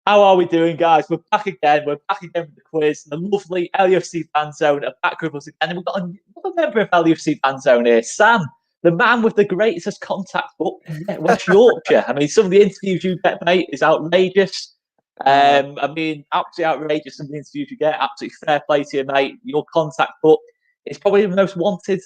How are we doing, guys? We're back again. We're back again with the quiz. The lovely LUFC Fan Zone are back with us again. And we've got another member of LUFC Fan Zone here, Sam, the man with the greatest contact book in West Yorkshire. I mean, some of the interviews you get, mate, is outrageous. I mean, absolutely outrageous, some of the interviews you get. Absolutely fair play to you, mate. Your contact book is probably the most wanted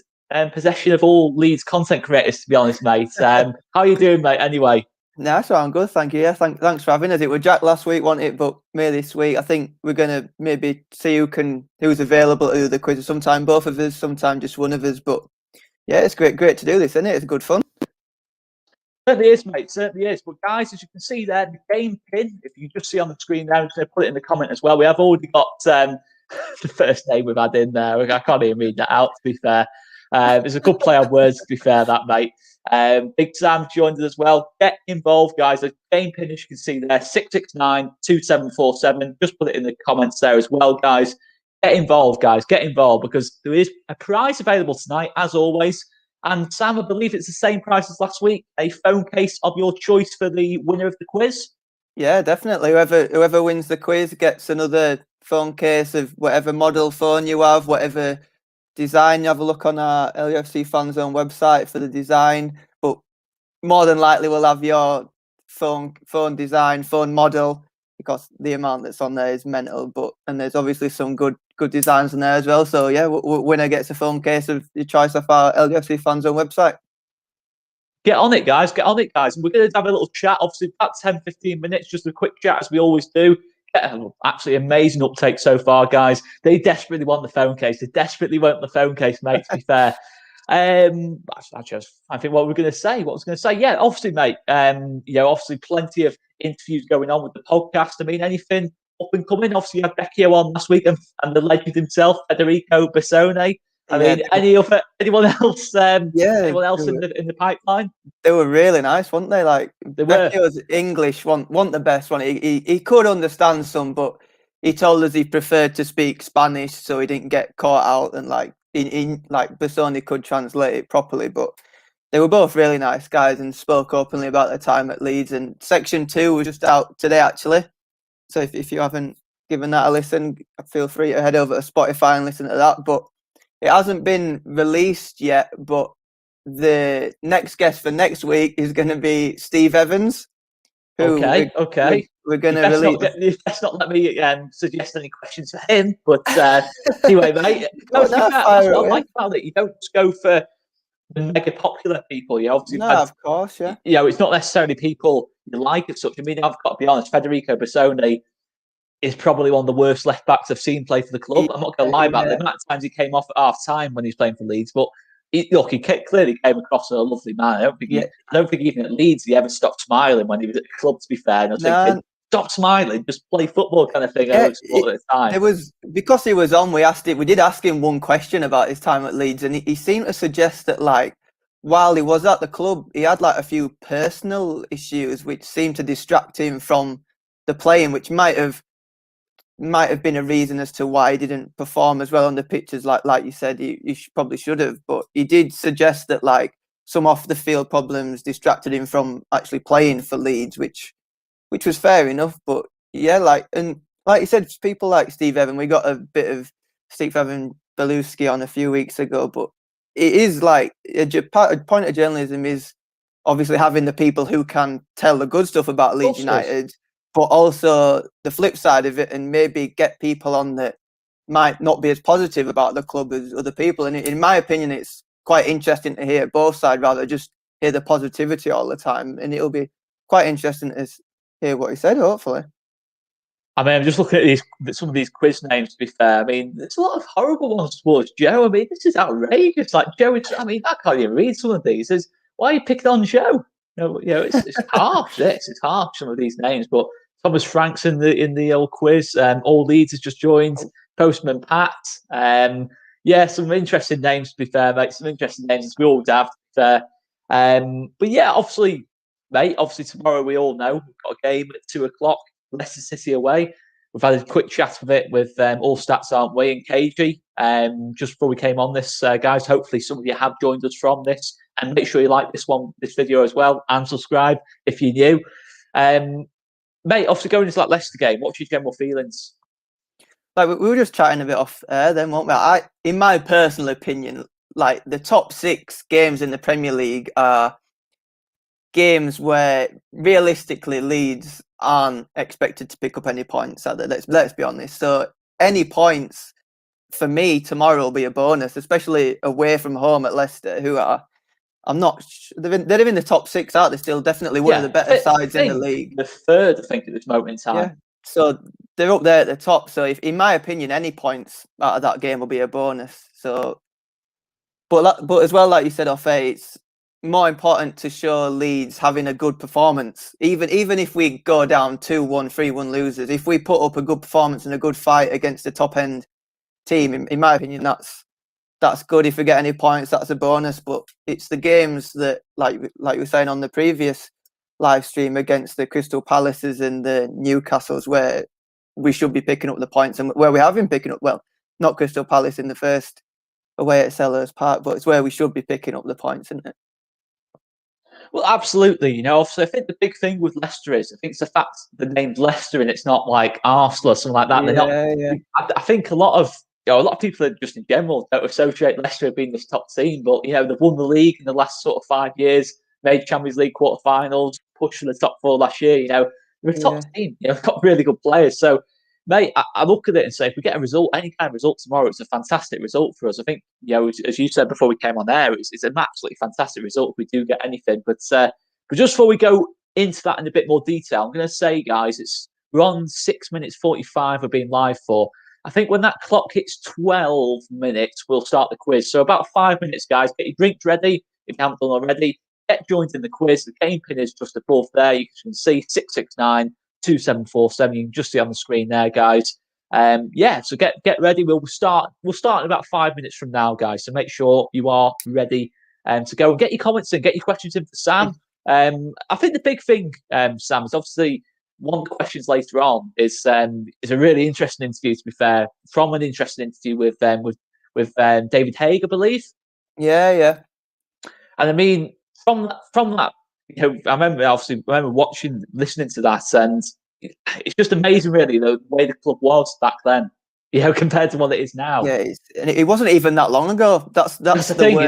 possession of all Leeds content creators, to be honest, mate. How are you doing, mate, anyway? No, so I'm good, thank you. Yeah, thanks for having us. It was Jack last week, wanted it, but me this week. I think we're gonna maybe see who's available to do the quiz. Sometime both of us, sometime just one of us. But yeah, it's great to do this, isn't it? It's good fun. Certainly is, mate. Certainly is. But guys, as you can see there, the game pin, if you just see on the screen there, I'm just going to put it in the comment as well. We have already got the first name we've had in there. I can't even read that out, to be fair. There's a good play on words, to be fair, that, mate. Big Sam joined us as well. Get involved, guys. The game pin, as you can see there, 669-2747. Just put it in the comments there as well, guys. Get involved, guys. Get involved, because there is a prize available tonight, as always. And Sam, I believe it's the same price as last week. A phone case of your choice for the winner of the quiz. Yeah, definitely. Whoever wins the quiz gets another phone case of whatever model phone you have, whatever design. You have a look on our LFC Fan Zone website for the design. But more than likely, we'll have your phone design, phone model, because the amount that's on there is mental. And there's obviously some good designs in there as well. So yeah, winner gets a phone case of your choice off our LFC Fan Zone website. Get on it, guys. Get on it, guys. And we're going to have a little chat, obviously, about 10-15 minutes, just a quick chat, as we always do. Absolutely amazing uptake so far, guys. They desperately want the phone case. They desperately want the phone case, mate, to be fair. I think what we're going to say. What I was going to say, yeah, obviously, mate. Obviously, plenty of interviews going on with the podcast. I mean, anything up and coming? Obviously, you had Becchio on last week, and the legend himself, Federico Bassone. I mean, anyone else? Anyone else in the pipeline? They were really nice, weren't they? Like, Becchio's English wasn't the best one. He could understand some, but he told us he preferred to speak Spanish, so he didn't get caught out. And like Bassone could translate it properly. But they were both really nice guys and spoke openly about their time at Leeds. And Section 2 was just out today, actually. So if you haven't given that a listen, feel free to head over to Spotify and listen to that. But it hasn't been released yet, but the next guest for next week is going to be Steve Evans. Okay. We're going to release. You best not let me suggest any questions for him. But anyway, mate, that's what I like about it. You don't just go for the mega popular people. You obviously, of course, yeah. It's not necessarily people you like as such. I mean, I've got to be honest. Federico Bassone is probably one of the worst left backs I've seen play for the club. I'm not going to lie about the amount of times he came off at half time when he was playing for Leeds, but he clearly came across as a lovely man. I don't think even at Leeds he ever stopped smiling when he was at the club, to be fair. And I was thinking, stop smiling, just play football, kind of thing. At the time. It was because he was on. We did ask him one question about his time at Leeds, and he seemed to suggest that, like, while he was at the club, he had like a few personal issues which seemed to distract him from the playing, which might have been a reason as to why he didn't perform as well on the pitches, like you said, he probably should have. But he did suggest that, like, some off the field problems distracted him from actually playing for Leeds, which was fair enough. But yeah, like you said, people like Steve Evans, we got a bit of Steve Evan Beluski on a few weeks ago, but it is like a point of journalism is obviously having the people who can tell the good stuff about Leeds United, but also the flip side of it, and maybe get people on that might not be as positive about the club as other people. And in my opinion, it's quite interesting to hear both sides rather than just hear the positivity all the time. And it'll be quite interesting to hear what he said, hopefully. I mean, I'm just looking at some of these quiz names, to be fair. I mean, there's a lot of horrible ones towards Joe. I mean, this is outrageous. Like, Joe, I can't even read some of these. Why are you picking on Joe? It's harsh, it's harsh, some of these names. But Thomas Frank's in the old quiz. All Leeds has just joined. Postman Pat. Some interesting names, to be fair, mate. Some interesting names, as we all have, to be fair. But yeah, obviously, mate, tomorrow we all know we've got a game at 2:00, Leicester City away. We've had a quick chat with it with All Stats Aren't We and KG just before we came on this, guys. Hopefully some of you have joined us from this, and make sure you like this video as well and subscribe if you're new. mate, obviously going into that Leicester game, what's your general feelings? Like we were just chatting a bit off air then, weren't we? In my personal opinion, like the top 6 games in the Premier League are games where realistically Leeds aren't expected to pick up any points. Let's be honest. So any points for me tomorrow will be a bonus, especially away from home at Leicester, who are they're in the top 6, aren't they? Still definitely one of the better sides in the league. The third, I think, at this moment in time. Yeah. So they're up there at the top. So if, in my opinion, any points out of that game will be a bonus. So, but as well, like you said off air, it's more important to show Leeds having a good performance. Even if we go down 2-1, 3-1 losers, if we put up a good performance and a good fight against the top end team, in my opinion, that's good. If we get any points, that's a bonus. But it's the games that, like we were saying on the previous live stream, against the Crystal Palaces and the Newcastles, where we should be picking up the points, and where we have been picking up, well, not Crystal Palace in the first away at Sellers Park, but it's where we should be picking up the points, isn't it? Well, absolutely. You know, obviously, I think the big thing with Leicester is, I think it's the fact the name's Leicester and it's not like Arsenal or something like that. I think a lot of people are just in general don't associate Leicester with being this top team, but you know, they've won the league in the last sort of 5 years, made Champions League quarterfinals, pushed for the top 4 last year. You know, they're a top team. You know, they've got really good players. So, mate, I look at it and say, if we get a result, any kind of result tomorrow, it's a fantastic result for us. I think, you know, as you said before we came on air, it's an absolutely fantastic result if we do get anything. But just before we go into that in a bit more detail, I'm going to say, guys, we're on 6 minutes 45 of being live for. I think when that clock hits 12 minutes, we'll start the quiz. So about 5 minutes, guys. Get your drinks ready if you haven't done already. Get joined in the quiz. The game pin is just above there. You can see 669 2747. You can just see on the screen there, guys. So get ready. We'll start in about 5 minutes from now, guys. So make sure you are ready to go and get your comments and get your questions in for Sam. I think the big thing, Sam, is obviously one of the questions later on is a really interesting interview. To be fair, from an interesting interview with David Haig, I believe. Yeah. And I mean, from that, you know, I remember watching, listening to that, and it's just amazing, really, the way the club was back then, you know, compared to what it is now. Yeah, it wasn't even that long ago. That's the thing.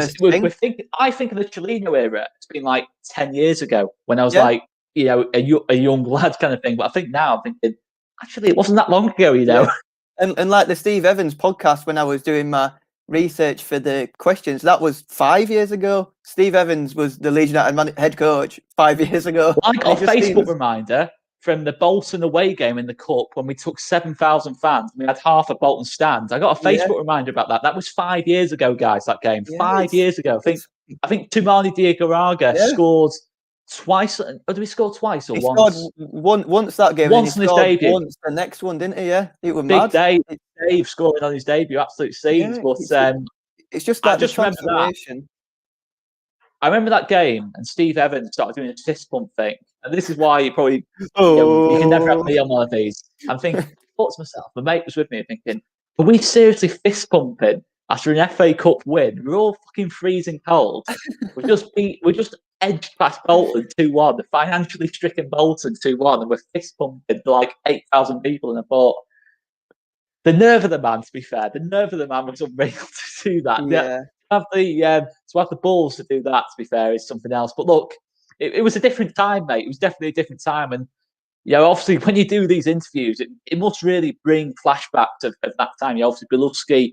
I think of the Chilino era. It's been like 10 years ago when I was like, you know, a young lad kind of thing. But I think now I'm thinking, actually, it wasn't that long ago, you know. Yeah. And like the Steve Evans podcast, when I was doing my research for the questions, that was 5 years ago. Steve Evans was the Leeds United head coach 5 years ago. Well, I got a Facebook reminder from the Bolton away game in the Cup when we took 7,000 fans. We had half a Bolton stand. I got a Facebook reminder about that. That was 5 years ago, guys, that game. 5 years ago. I think Tumani Diagouraga scored twice. Or did we score twice or he once? Scored once that game. Once in his debut. Once the next one, didn't he? Yeah, it was Big mad. Dave scoring on his debut. Absolute scenes. Yeah, but it's just like the transformation. I remember that game, and Steve Evans started doing a fist pump thing. And this is why you probably you can never have me on one of these. I'm thinking, I thought to myself, my mate was with me thinking, are we seriously fist pumping after an FA Cup win? We're all fucking freezing cold. we just edged past Bolton 2-1, the financially stricken Bolton 2-1, and we're fist pumping to like 8,000 people in a port. The nerve of the man, to be fair, was unreal to do that. Yeah. To have the balls to do that, to be fair, is something else. But look, it was a different time, mate. It was definitely a different time. And, you know, obviously, when you do these interviews, it must really bring flashbacks of that time. You know, obviously, Belusky,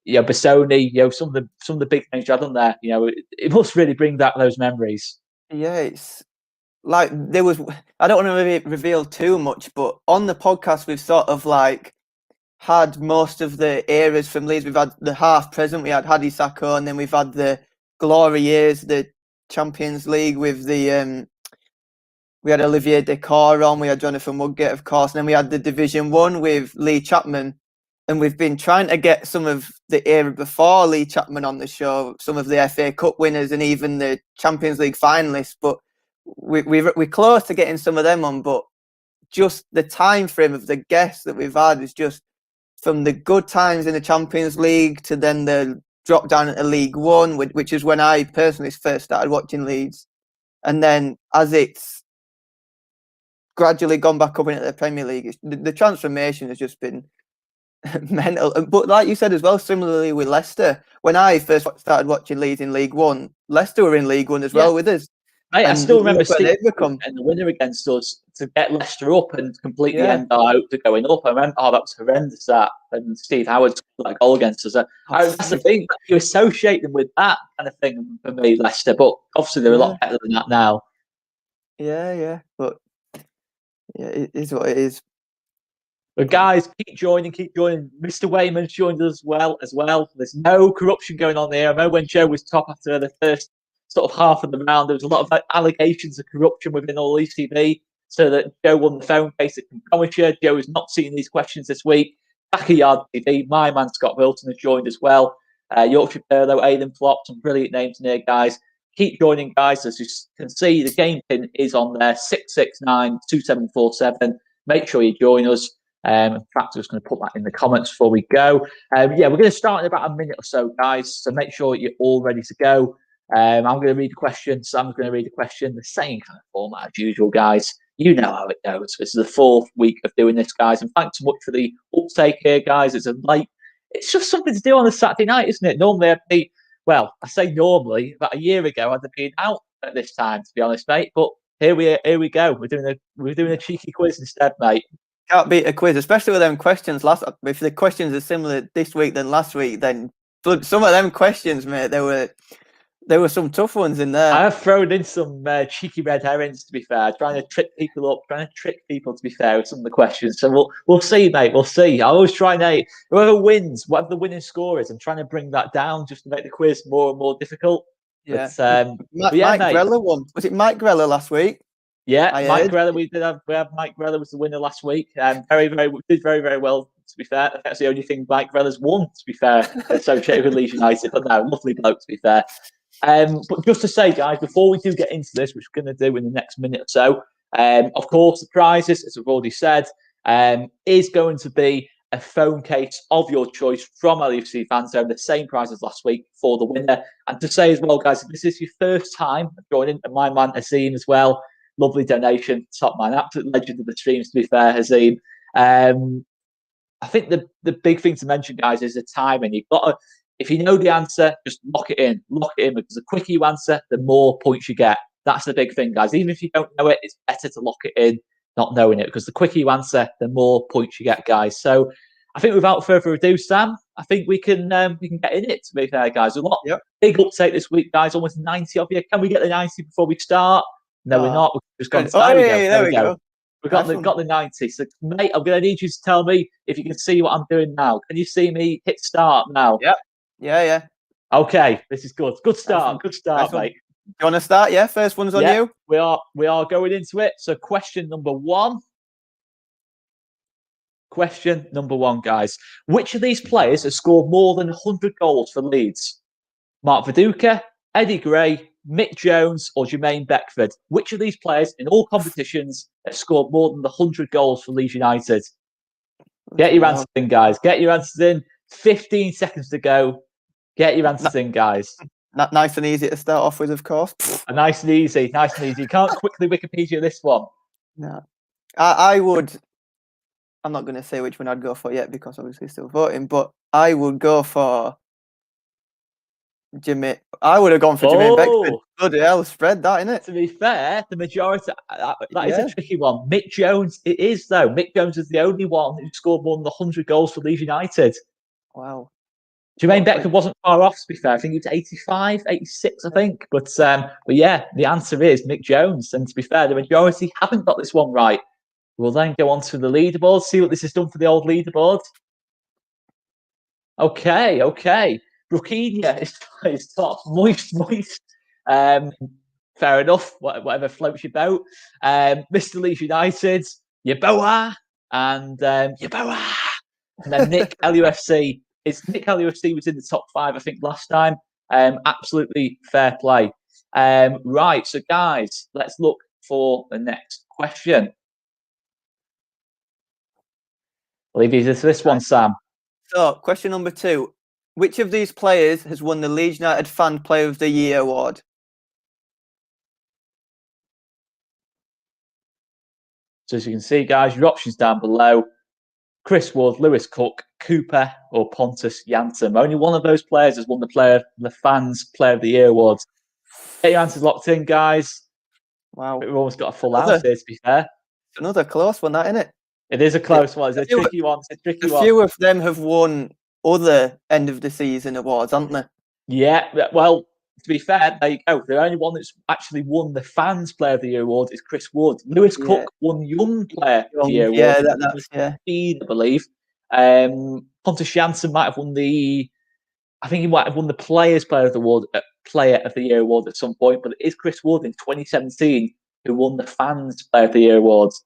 you know, Bassoni, you know, some of the big names you had on there. You know, it must really bring back those memories. Yeah, it's like there was. I don't want to reveal too much, but on the podcast, we've sort of like had most of the eras from Leeds. We've had the half present. We had Hadi Sakho, and then we've had the glory years, the Champions League with the we had Olivier Decor on. We had Jonathan Woodgate, of course, and then we had the Division 1 with Lee Chapman. And we've been trying to get some of the era before Lee Chapman on the show, some of the FA Cup winners and even the Champions League finalists. But we're close to getting some of them on. But just the time frame of the guests that we've had is just from the good times in the Champions League to then the drop down into League One, which is when I personally first started watching Leeds. And then as it's gradually gone back up into the Premier League. The transformation has just been mental. But like you said as well, similarly with Leicester, when I first started watching Leeds in League One, Leicester were in League One as well with us. Mate, I still remember look where Steve they've become. and the winner against us to get Leicester up and completely Yeah. end our hopes of going up. I remember, that was horrendous, that. And Steve Howard scored that goal against us. That's the thing, you associate them with that kind of thing for me, Leicester. But obviously they're a lot better than that now. Yeah. But yeah, it is what it is. But guys, keep joining. Mr. Wayman's joined us as well. There's no corruption going on here. I know when Joe was top after the first sort of half of the round, there was a lot of allegations of corruption within LUTV. So that Joe won the phone case at Commissioner. Joe has not seen these questions this week. Backyard TV, my man Scott Wilton has joined as well. Yorkshire Perlo, Aidan Flop, some brilliant names in here, guys. Keep joining, guys. As you can see, the game pin is on there, 669-2747. Make sure you join us. In fact, I'm just going to put that in the comments before we go. We're going to start in about a minute or so, guys. So make sure you're all ready to go. I'm going to read the question. Sam's going to read the question. The same kind of format as usual, guys. You know how it goes. This is the 4th week of doing this, guys. And thanks so much for the uptake here, guys. It's just something to do on a Saturday night, isn't it? Normally, I say normally, about a year ago, I'd have been out at this time, to be honest, mate. But here we go. We're doing a cheeky quiz instead, mate. Can't beat a quiz, especially with them questions. If the questions are similar this week than last week, then some of them questions, mate, there were some tough ones in there. I have thrown in some cheeky red herrings, to be fair, trying to trick people, to be fair, with some of the questions. So we'll see, mate. We'll see. I always try and whoever wins, whatever the winning score is, I'm trying to bring that down just to make the quiz more and more difficult. Yeah. Mike Grella won. Was it Mike Grella last week? Yeah, Mike Grella. We have Mike Grella was the winner last week. We did very, very well. To be fair, that's the only thing Mike Grella's won. To be fair, associated with Leeds United, but no, lovely bloke. To be fair, but just to say, guys, before we do get into this, which we're going to do in the next minute or so, of course, the prizes, as we've already said, is going to be a phone case of your choice from LFC Fan Zone, the same prize as last week for the winner. And to say as well, guys, if this is your first time joining, and my man Azim as well. Lovely donation, top man, absolute legend of the streams. To be fair, Hazim. I think the big thing to mention, guys, is the timing. You've got to, if you know the answer, just lock it in, because the quicker you answer, the more points you get. That's the big thing, guys. Even if you don't know it, it's better to lock it in, not knowing it, because the quicker you answer, the more points you get, guys. So I think without further ado, Sam, I think we can get in it. To be fair, guys, a lot big uptake this week, guys. Almost 90 of you. Can we get the 90 before we start? No, we're not. We've just gone. There we go. We've got the 90. So, mate, I'm going to need you to tell me if you can see what I'm doing now. Can you see me hit start now? Yep. Yeah. Okay, this is good. Good start, mate. Do you want to start? Yeah, first one's on you. We are going into it. So, question number one. Question number one, guys. Which of these players has scored more than 100 goals for Leeds? Mark Viduka, Eddie Gray, Mick Jones, or Jermaine Beckford? Which of these players in all competitions have scored more than 100 goals for Leeds United? Get your answers in, guys. Get your answers in. 15 seconds to go. Get your answers in, guys. Nice and easy to start off with, of course. Nice and easy. You can't quickly Wikipedia this one. No. I would... I'm not going to say which one I'd go for yet because obviously still voting, but I would go for... I would have gone for Jermaine Beckford. Bloody hell, spread that, innit? To be fair, the majority, that is a tricky one. Mick Jones, it is though. Mick Jones is the only one who scored more than 100 goals for Leeds United. Wow. Jermaine Beckford wasn't far off, to be fair. I think he was 85, 86, I think. But yeah, the answer is Mick Jones. And to be fair, the majority haven't got this one right. We'll then go on to the leaderboard, see what this has done for the old leaderboard. Okay. Brookinia is top. Moist. Fair enough. Whatever floats your boat. Mr. Leeds United, Yeboah, and Yeboah. And then Nick LUFC. Nick LUFC was in the top 5, I think, last time. Absolutely fair play. Right, so guys, let's look for the next question. I'll leave you to this one, Sam. So, question number 2. Which of these players has won the Leeds United Fan Player of the Year award? So as you can see, guys, your options down below: Chris Wood, Lewis Cook, Cooper, or Pontus Jansson. Only one of those players has won the Fans Player of the Year awards. Get your answers locked in, guys. Wow. We've almost got a full house here, to be fair. Another close one, that, isn't it? It is a close one. It's a tricky one. It's a tricky one. A few of them have won other end of the season awards, haven't they? Yeah, well, to be fair, there you go. The only one that's actually won the Fans Player of the Year award is Chris Wood. Lewis Cook won Young Player of the Year award. Yeah, that's I believe. Pontus Jansson might have won I think he might have won the Players Player of the Year award at some point, but it is Chris Wood in 2017 who won the Fans Player of the Year awards.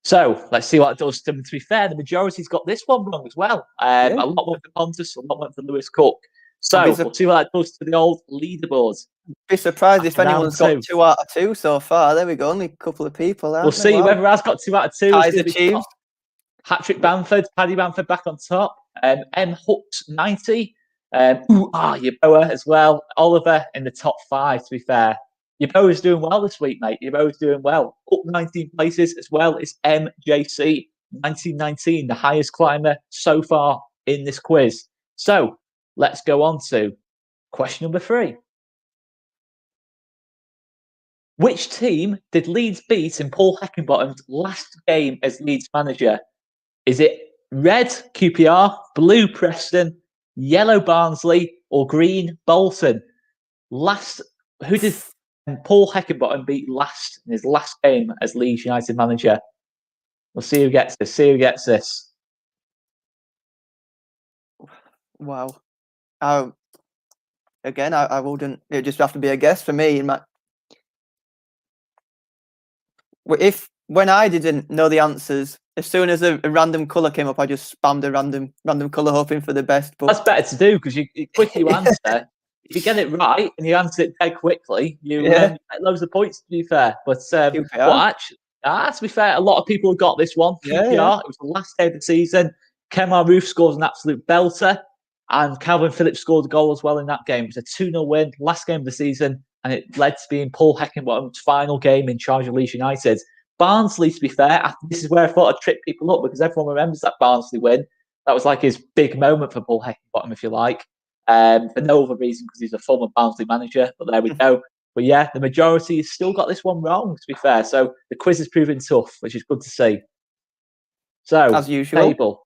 So let's see what it does. To be fair, the majority's got this one wrong as well. A lot went for Pontus, a lot went for Lewis Cook. So we'll see what that does to the old leaderboards. Be surprised if anyone's got 2 out of 2 so far. There we go. Only a couple of people. We'll see whoever has got 2 out of 2. Ties achieved. Patrick Bamford, Paddy Bamford back on top. M Hooks 90. Yeboah as well. Oliver in the top 5. To be fair, Yeboah's doing well this week, mate. Yeboah's doing well. Up 19 places as well is MJC 1919, the highest climber so far in this quiz. So let's go on to question number 3. Which team did Leeds beat in Paul Heckingbottom's last game as Leeds manager? Is it red QPR, blue Preston, yellow Barnsley, or green Bolton? Who did Paul Heckingbottom beat last in his last game as Leeds United manager? We'll see who gets this. Wow. Again, I wouldn't. It just have to be a guess for me. When I didn't know the answers, as soon as a random colour came up, I just spammed a random colour, hoping for the best. But that's better to do because you quickly answer. If you get it right and you answer it dead quickly, you get loads of points. To be fair, but actually, to be fair, a lot of people have got this one. QPR. It was the last day of the season. Kemar Roof scores an absolute belter, and Calvin Phillips scored a goal as well in that game. It was a 2-0 win, last game of the season, and it led to being Paul Heckingbottom's final game in charge of Leeds United. Barnsley, to be fair, this is where I thought I'd trip people up because everyone remembers that Barnsley win. That was like his big moment for Paul Heckingbottom, if you like. For no other reason because he's a former Barnsley manager, but there we go. But yeah, the majority has still got this one wrong, to be fair. So the quiz is proving tough, which is good to see. So, as usual,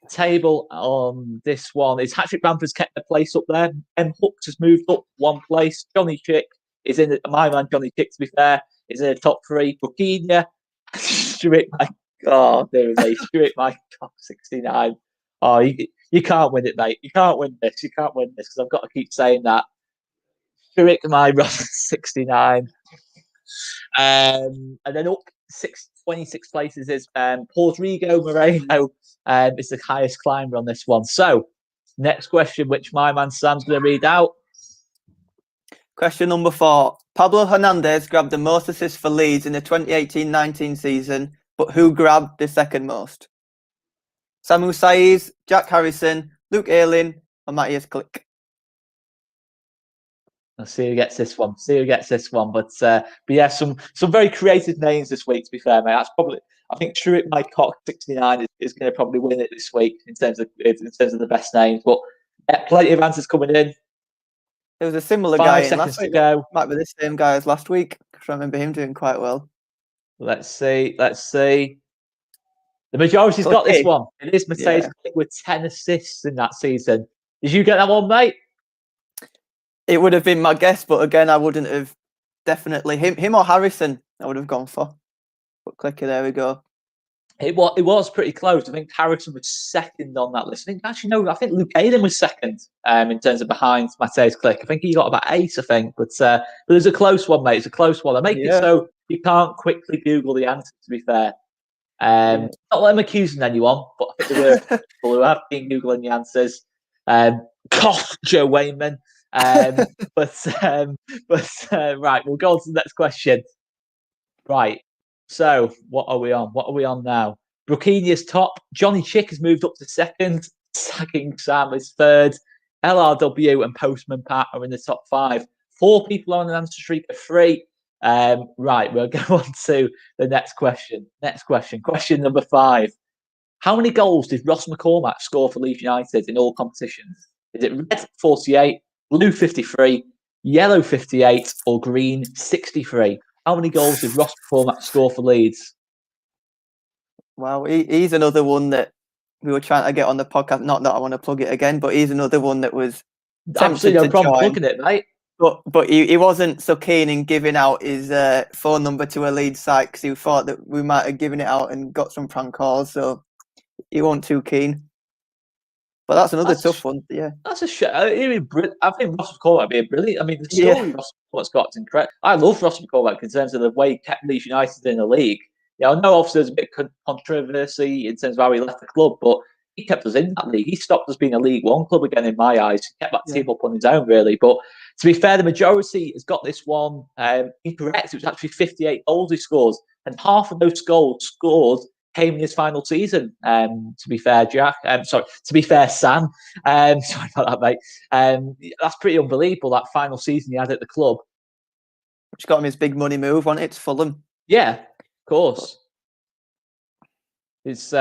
table on this one is Patrick Bamford's kept the place up there. M Hooks has moved up 1 place. Johnny Chick is in my man. Johnny Chick, to be fair, is in the top 3. Burkina, Stuart, my God, there is Stuart, my top 69. Oh, you can't win it, mate. You can't win this. You can't win this because I've got to keep saying that. Stuart, my 69. And then up 26 places is Rodrigo Moreno. Is the highest climber on this one. So, next question, which my man Sam's going to read out. Question number 4. Pablo Hernandez grabbed the most assists for Leeds in the 2018-19 season, but who grabbed the second most? Samu Saiz, Jack Harrison, Luke Ayling, or Matthias Klick? Let's see who gets this one. But yeah, some very creative names this week, to be fair, mate. I think Stuart Mycock 69 is going to probably win it this week in terms of the best names. But plenty of answers coming in. There was a similar 5 guy in seconds last to week. go. Might be the same guy as last week. I remember him doing quite well. Let's see. The majority's got this one. It is Matthias Klick with 10 assists in that season. Did you get that one, mate? It would have been my guess, but again, I wouldn't have definitely him or Harrison. I would have gone for. But Klicker, there we go. It was pretty close. I think Harrison was second on that list. I think Luke Ayling was second in terms of behind Matthias Klick. I think he got about 8, I think. But it was a close one, mate. It's a close one. I make it so you can't quickly Google the answer, to be fair. Not that I'm accusing anyone, but I think there were people who have been Googling the answers. Joe Wayman. Right, we'll go on to the next question. Right. So, what are we on now? Burkina's top. Johnny Chick has moved up to second. Sagging Sam is third. LRW and Postman Pat are in the top 5. 4 people on an answer streak of 3. Right, we'll go on to the next question. Question number 5. How many goals did Ross McCormack score for Leeds United in all competitions? Is it red 48, blue 53, yellow 58, or green 63? How many goals did Ross McCormack score for Leeds? Wow, he's another one that we were trying to get on the podcast. Not that I want to plug it again, but he's another one that was tempted Absolutely no to problem join. plugging it, mate. But he wasn't so keen in giving out his phone number to a Leeds site because he thought that we might have given it out and got some prank calls, so he wasn't too keen. But that's another tough one, yeah. That's a shit. I think Ross McCormack would be brilliant. I mean, the story Ross McCormack's got is incredible. I love Ross McCormack in terms of the way he kept Leeds United in the league. Yeah, I know obviously there's a bit of controversy in terms of how he left the club, but he kept us in that league. He stopped us being a League One club again, in my eyes. He kept that team up on his own, really. But to be fair, the majority has got this one incorrect. It was actually 58 goals he scores, and half of those goals scored came in his final season. To be fair, Jack. To be fair, Sam. Sorry about that, mate. That's pretty unbelievable. That final season he had at the club, which got him his big money move on it to Fulham. Yeah, of course. It's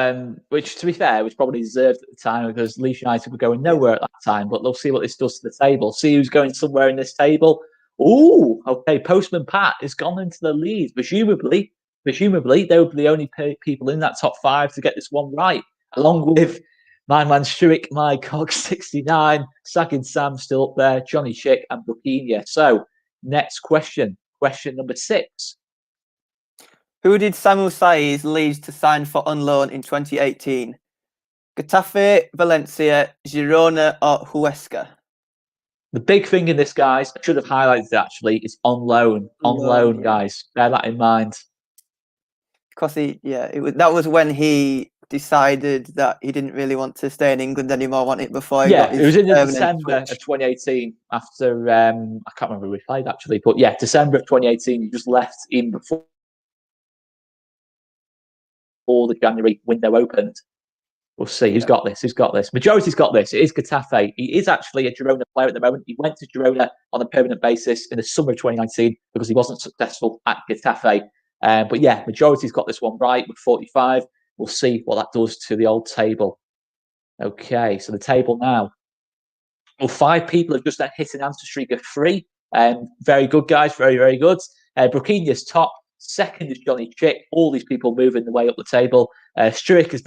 which, to be fair, was probably deserved at the time because Leeds United were going nowhere at that time. But they'll see what this does to the table. See who's going somewhere in this table. Ooh, okay. Postman Pat has gone into the lead. Presumably, they would be the only people in that top 5 to get this one right, along with my man Stuart, my Cog 69, Sagging Sam still up there, Johnny Chick, and Brookinia. So, next question number 6. Who did Samuel Saiz leave to sign for on loan in 2018? Getafe, Valencia, Girona, or Huesca? The big thing in this, guys, I should have highlighted it actually, is on loan. On loan, yeah. Guys. Bear that in mind. Because that was when he decided that he didn't really want to stay in England anymore, wanted it before he got his it was in December switch. of 2018 after, I can't remember who we played actually, but yeah, December of 2018, he just left even before the January window opened. We'll see. Who's got this? Majority's got this. It is Getafe. He is actually a Girona player at the moment. He went to Girona on a permanent basis in the summer of 2019 because he wasn't successful at Getafe. But yeah, majority's got this one right with 45. We'll see what that does to the old table. Okay, so the table now. Well, 5 people have just hit an answer streak of 3. Very good, guys. Very, very good. Brookinia top. Second is Johnny Chick. All these people moving the way up the table. Stuart is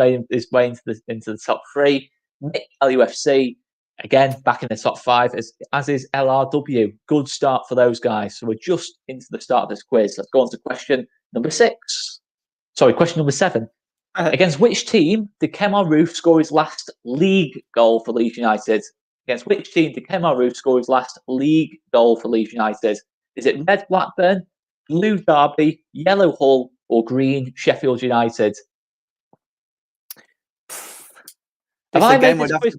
way into the top 3. Nick, LUFC, again, back in the top 5, as is LRW. Good start for those guys. So we're just into the start of this quiz. Let's go on to question number 6. Sorry, question number 7. Against which team did Kemar Roof score his last league goal for Leeds United? Against which team did Kemar Roof score his last league goal for Leeds United? Is it red Blackburn, blue Derby, yellow Hull, or green Sheffield United? Have I made this quiz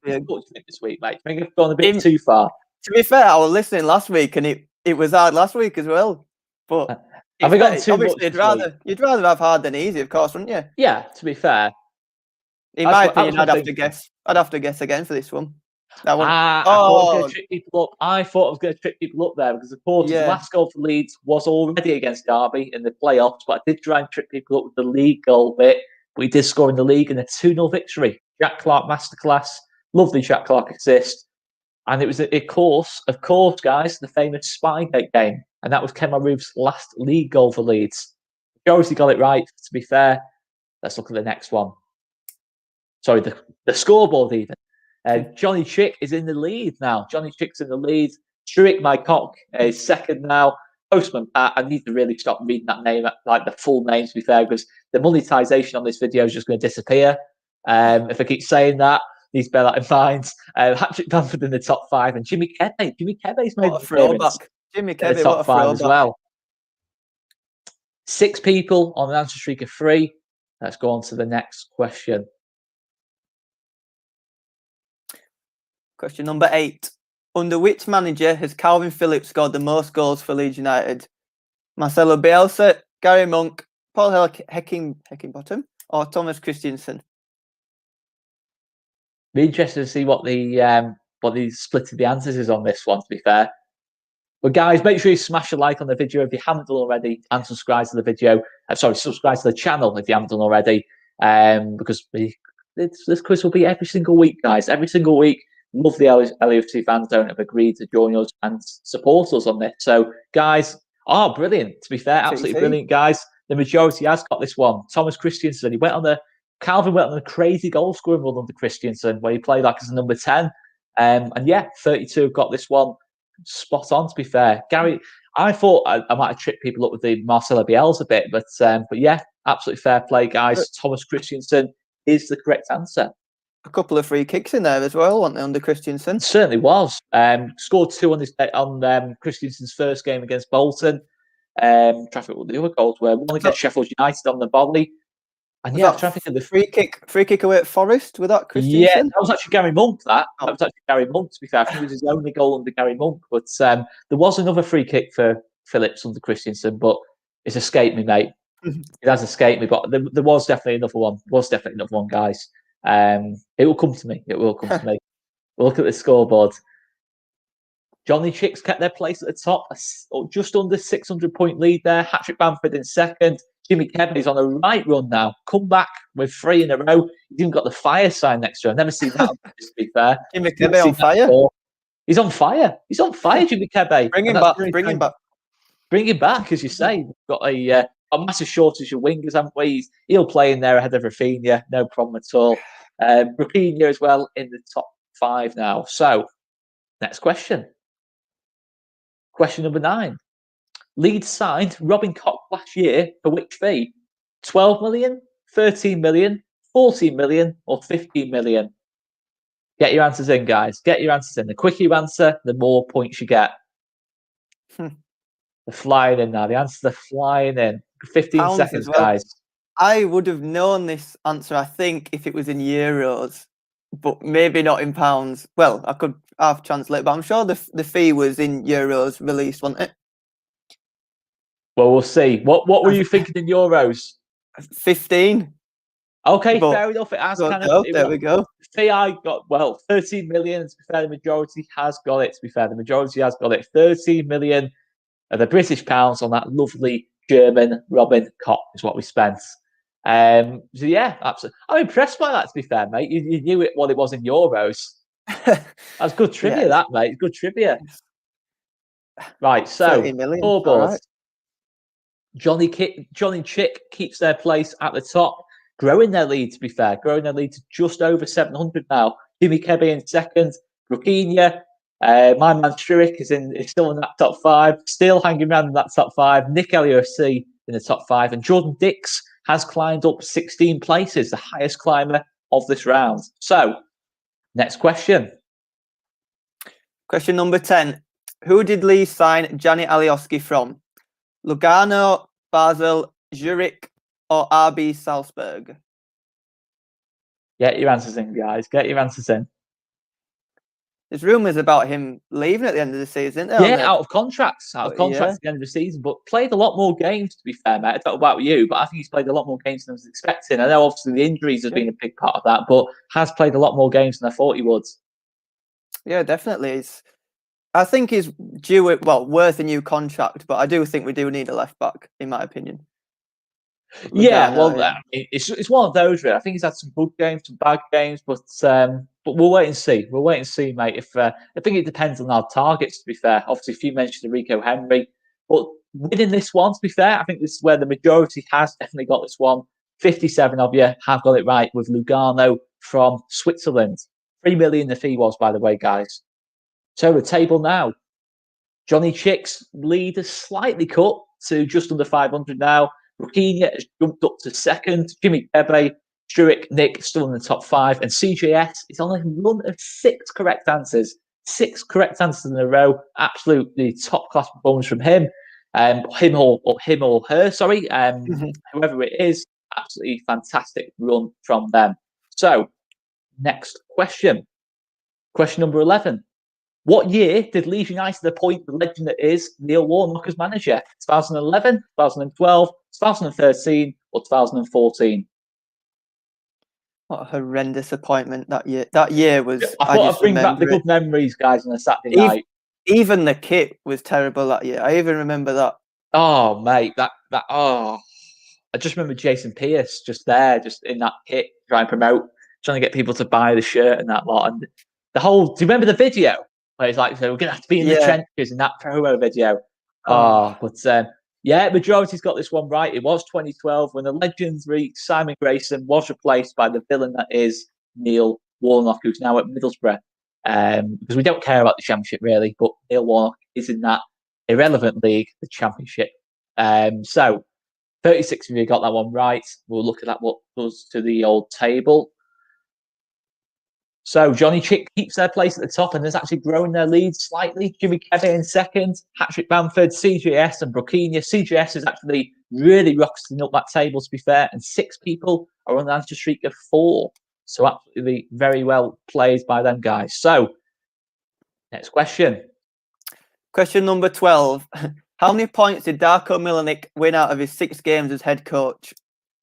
this week, mate? I think I've gone a bit too far. To be fair, I was listening last week and it was hard last week as well. But have we got too much? You'd rather have hard than easy, of course, wouldn't you? Yeah, to be fair. In my opinion, I'd have to guess. I'd have to guess again for this one. That one. I thought I was going to trick people up. I thought I was going to trick people up there because, of course, his last goal for Leeds was already against Derby in the playoffs. But I did try and trick people up with the league goal bit. But he did score in the league in a 2-0 victory. Jack Clark masterclass. Lovely Jack Clark assist. And it was, of course, guys, the famous Spygate game. And that was Kemar Roof's last league goal for Leeds. Josie got it right, to be fair. Let's look at the next one. Sorry, the scoreboard even. Johnny Chick is in the lead now. Johnny Chick's in the lead. Stuart, my cock, is second now. Postman Pat, I need to really stop reading that name, like the full name, to be fair, because the monetization on this video is just going to disappear. If I keep saying that, please bear that in mind. Patrick Bamford in the top 5, and Jimmy Kebe. Jimmy Kebe's made a throwback. Jimmy Kebe, in the top 5 as well. 6 people on an answer streak of 3. Let's go on to the next question. Question number 8. Under which manager has Calvin Phillips scored the most goals for Leeds United? Marcelo Bielsa, Gary Monk, Paul Heckingbottom, or Thomas Christiansen? Be interested to see what the split of the answers is on this one, to be fair. But guys, make sure you smash a like on the video if you haven't done already, and subscribe to the video. Subscribe to the channel if you haven't done already, because this quiz will be every single week, guys. Every single week. Love the LUTV Fan Zone have agreed to join us and support us on this. So, guys, brilliant. To be fair, absolutely brilliant, guys. The majority has got this one. Thomas Christiansen, Calvin went on a crazy goal scoring run under Christiansen, where he played like as a number 10. And yeah, 32 got this one spot on, to be fair. Gary, I thought I might have tripped people up with the Marcelo Bielsa a bit, but yeah, absolutely fair play, guys. Thomas Christiansen is the correct answer. A couple of free kicks in there as well, weren't they, under Christiansen? Certainly was. Scored 2 on Christiansen's first game against Bolton. Traffic with the other goals were one against Sheffield United on the volley. And yeah, traffic in the free kick away at Forest with that Christiansen. Yeah, that was actually Gary Monk. That was actually Gary Monk. To be fair, I think it was his only goal under Gary Monk. But there was another free kick for Phillips under Christiansen, but it's escaped me, mate. It has escaped me, but there was definitely another one. Guys. It will come to me. It will come to me. We'll look at the scoreboard. Johnny Chicks kept their place at the top, just under 600-point lead there. Hattrick Bamford in second. Jimmy Kebb's on a right run now. Come back with 3 in a row. He's even got the fire sign next to him. I've never seen that, to be fair. Jimmy Kebbe on fire? He's on fire. He's on fire, Jimmy Kebbe. Bring him back. Bring him back. Bring him back, as you say. We've got a massive shortage of wingers, haven't we? He'll play in there ahead of Rafinha. No problem at all. Rafinha as well in the top 5 now. So, next question. Question number 9. Leeds signed Robin Koch last year for which fee? 12 million, 13 million, 14 million, or 15 million? Get your answers in, guys. Get your answers in. The quicker you answer, the more points you get. They're flying in now. The answers are flying in. 15 seconds, guys. I would have known this answer, I think, if it was in euros, but maybe not in pounds. Well, I could half translate, but I'm sure the fee was in euros released, wasn't it? Well, we'll see. What were you thinking in euros? 15. Okay, fair enough. It has there we go. Fee I got, 13 million. To be fair, the majority has got it. 13 million of the British pounds on that lovely German Robin Koch is what we spent. So yeah, absolutely. I'm impressed by that, to be fair, mate. You knew what it was in euros. That's good trivia, that, mate. Good trivia. Right, so scoreboard. Right. Johnny Chick keeps their place at the top, growing their lead, to be fair. Growing their lead to just over 700 now. Jimmy Kebbe in second. Rafinha. My man Struick is still in that top 5. Still hanging around in that top 5. Nick LUFC in the top 5. And Jordan Dix has climbed up 16 places, the highest climber of this round. So, next question. Question number 10. Who did Leeds sign Gianni Alioski from? Lugano, Basel, Zurich, or RB Salzburg? Get your answers in, guys. Get your answers in. There's rumours about him leaving at the end of the season, isn't there? Yeah, out of contracts at the end of the season, but played a lot more games, to be fair, mate. I don't know about you, but I think he's played a lot more games than I was expecting. I know, obviously, the injuries have been a big part of that, but has played a lot more games than I thought he would. Yeah, definitely. I think he's worth a new contract, but I do think we do need a left back, in my opinion. It's one of those, really. I think he's had some good games, some bad games, but we'll wait and see. We'll wait and see, mate. I think it depends on our targets, to be fair. Obviously, if you mentioned Rico Henry, but winning this one, to be fair, I think this is where the majority has definitely got this one. 57 of you have got it right with Lugano from Switzerland. 3 million the fee was, by the way, guys. So the table now. Johnny Chick's lead is slightly cut to just under 500 now. Rafinha has jumped up to second. Jimmy Kebbe, Struick, Nick still in the top 5. And CJS is on a run of 6 correct answers. 6 correct answers in a row. Absolutely top-class performance from him. Him or her, sorry. Whoever it is, absolutely fantastic run from them. So, next question. Question number 11. What year did Leeds United appoint the legend that is Neil Warnock as manager? 2011, 2012, 2013, or 2014? What a horrendous appointment that year. That year was. I thought I'd bring back the good memories, guys, on a Saturday night. Even the kit was terrible that year. I even remember that. Oh, mate, I just remember Jason Pierce just there, just in that kit, trying to get people to buy the shirt and that lot. And the whole, do you remember the video where it's like, so we're gonna have to be in the trenches in that promo video? Yeah, majority's got this one right. It was 2012 when the legendary Simon Grayson was replaced by the villain that is Neil Warnock, who's now at Middlesbrough. Because we don't care about the championship really, but Neil Warnock is in that irrelevant league, the championship. So 36 of you got that one right. We'll look at that what does to the old table. So Johnny Chick keeps their place at the top and has actually grown their lead slightly. Jimmy Kevin in second, Patrick Bamford, CJS and Brookinia. CJS is actually really rocketing up that table, to be fair, and 6 people are on the answer streak of 4. So absolutely very well played by them guys. So next question. Question number 12. How many points did Darko Milanic win out of his 6 games as head coach?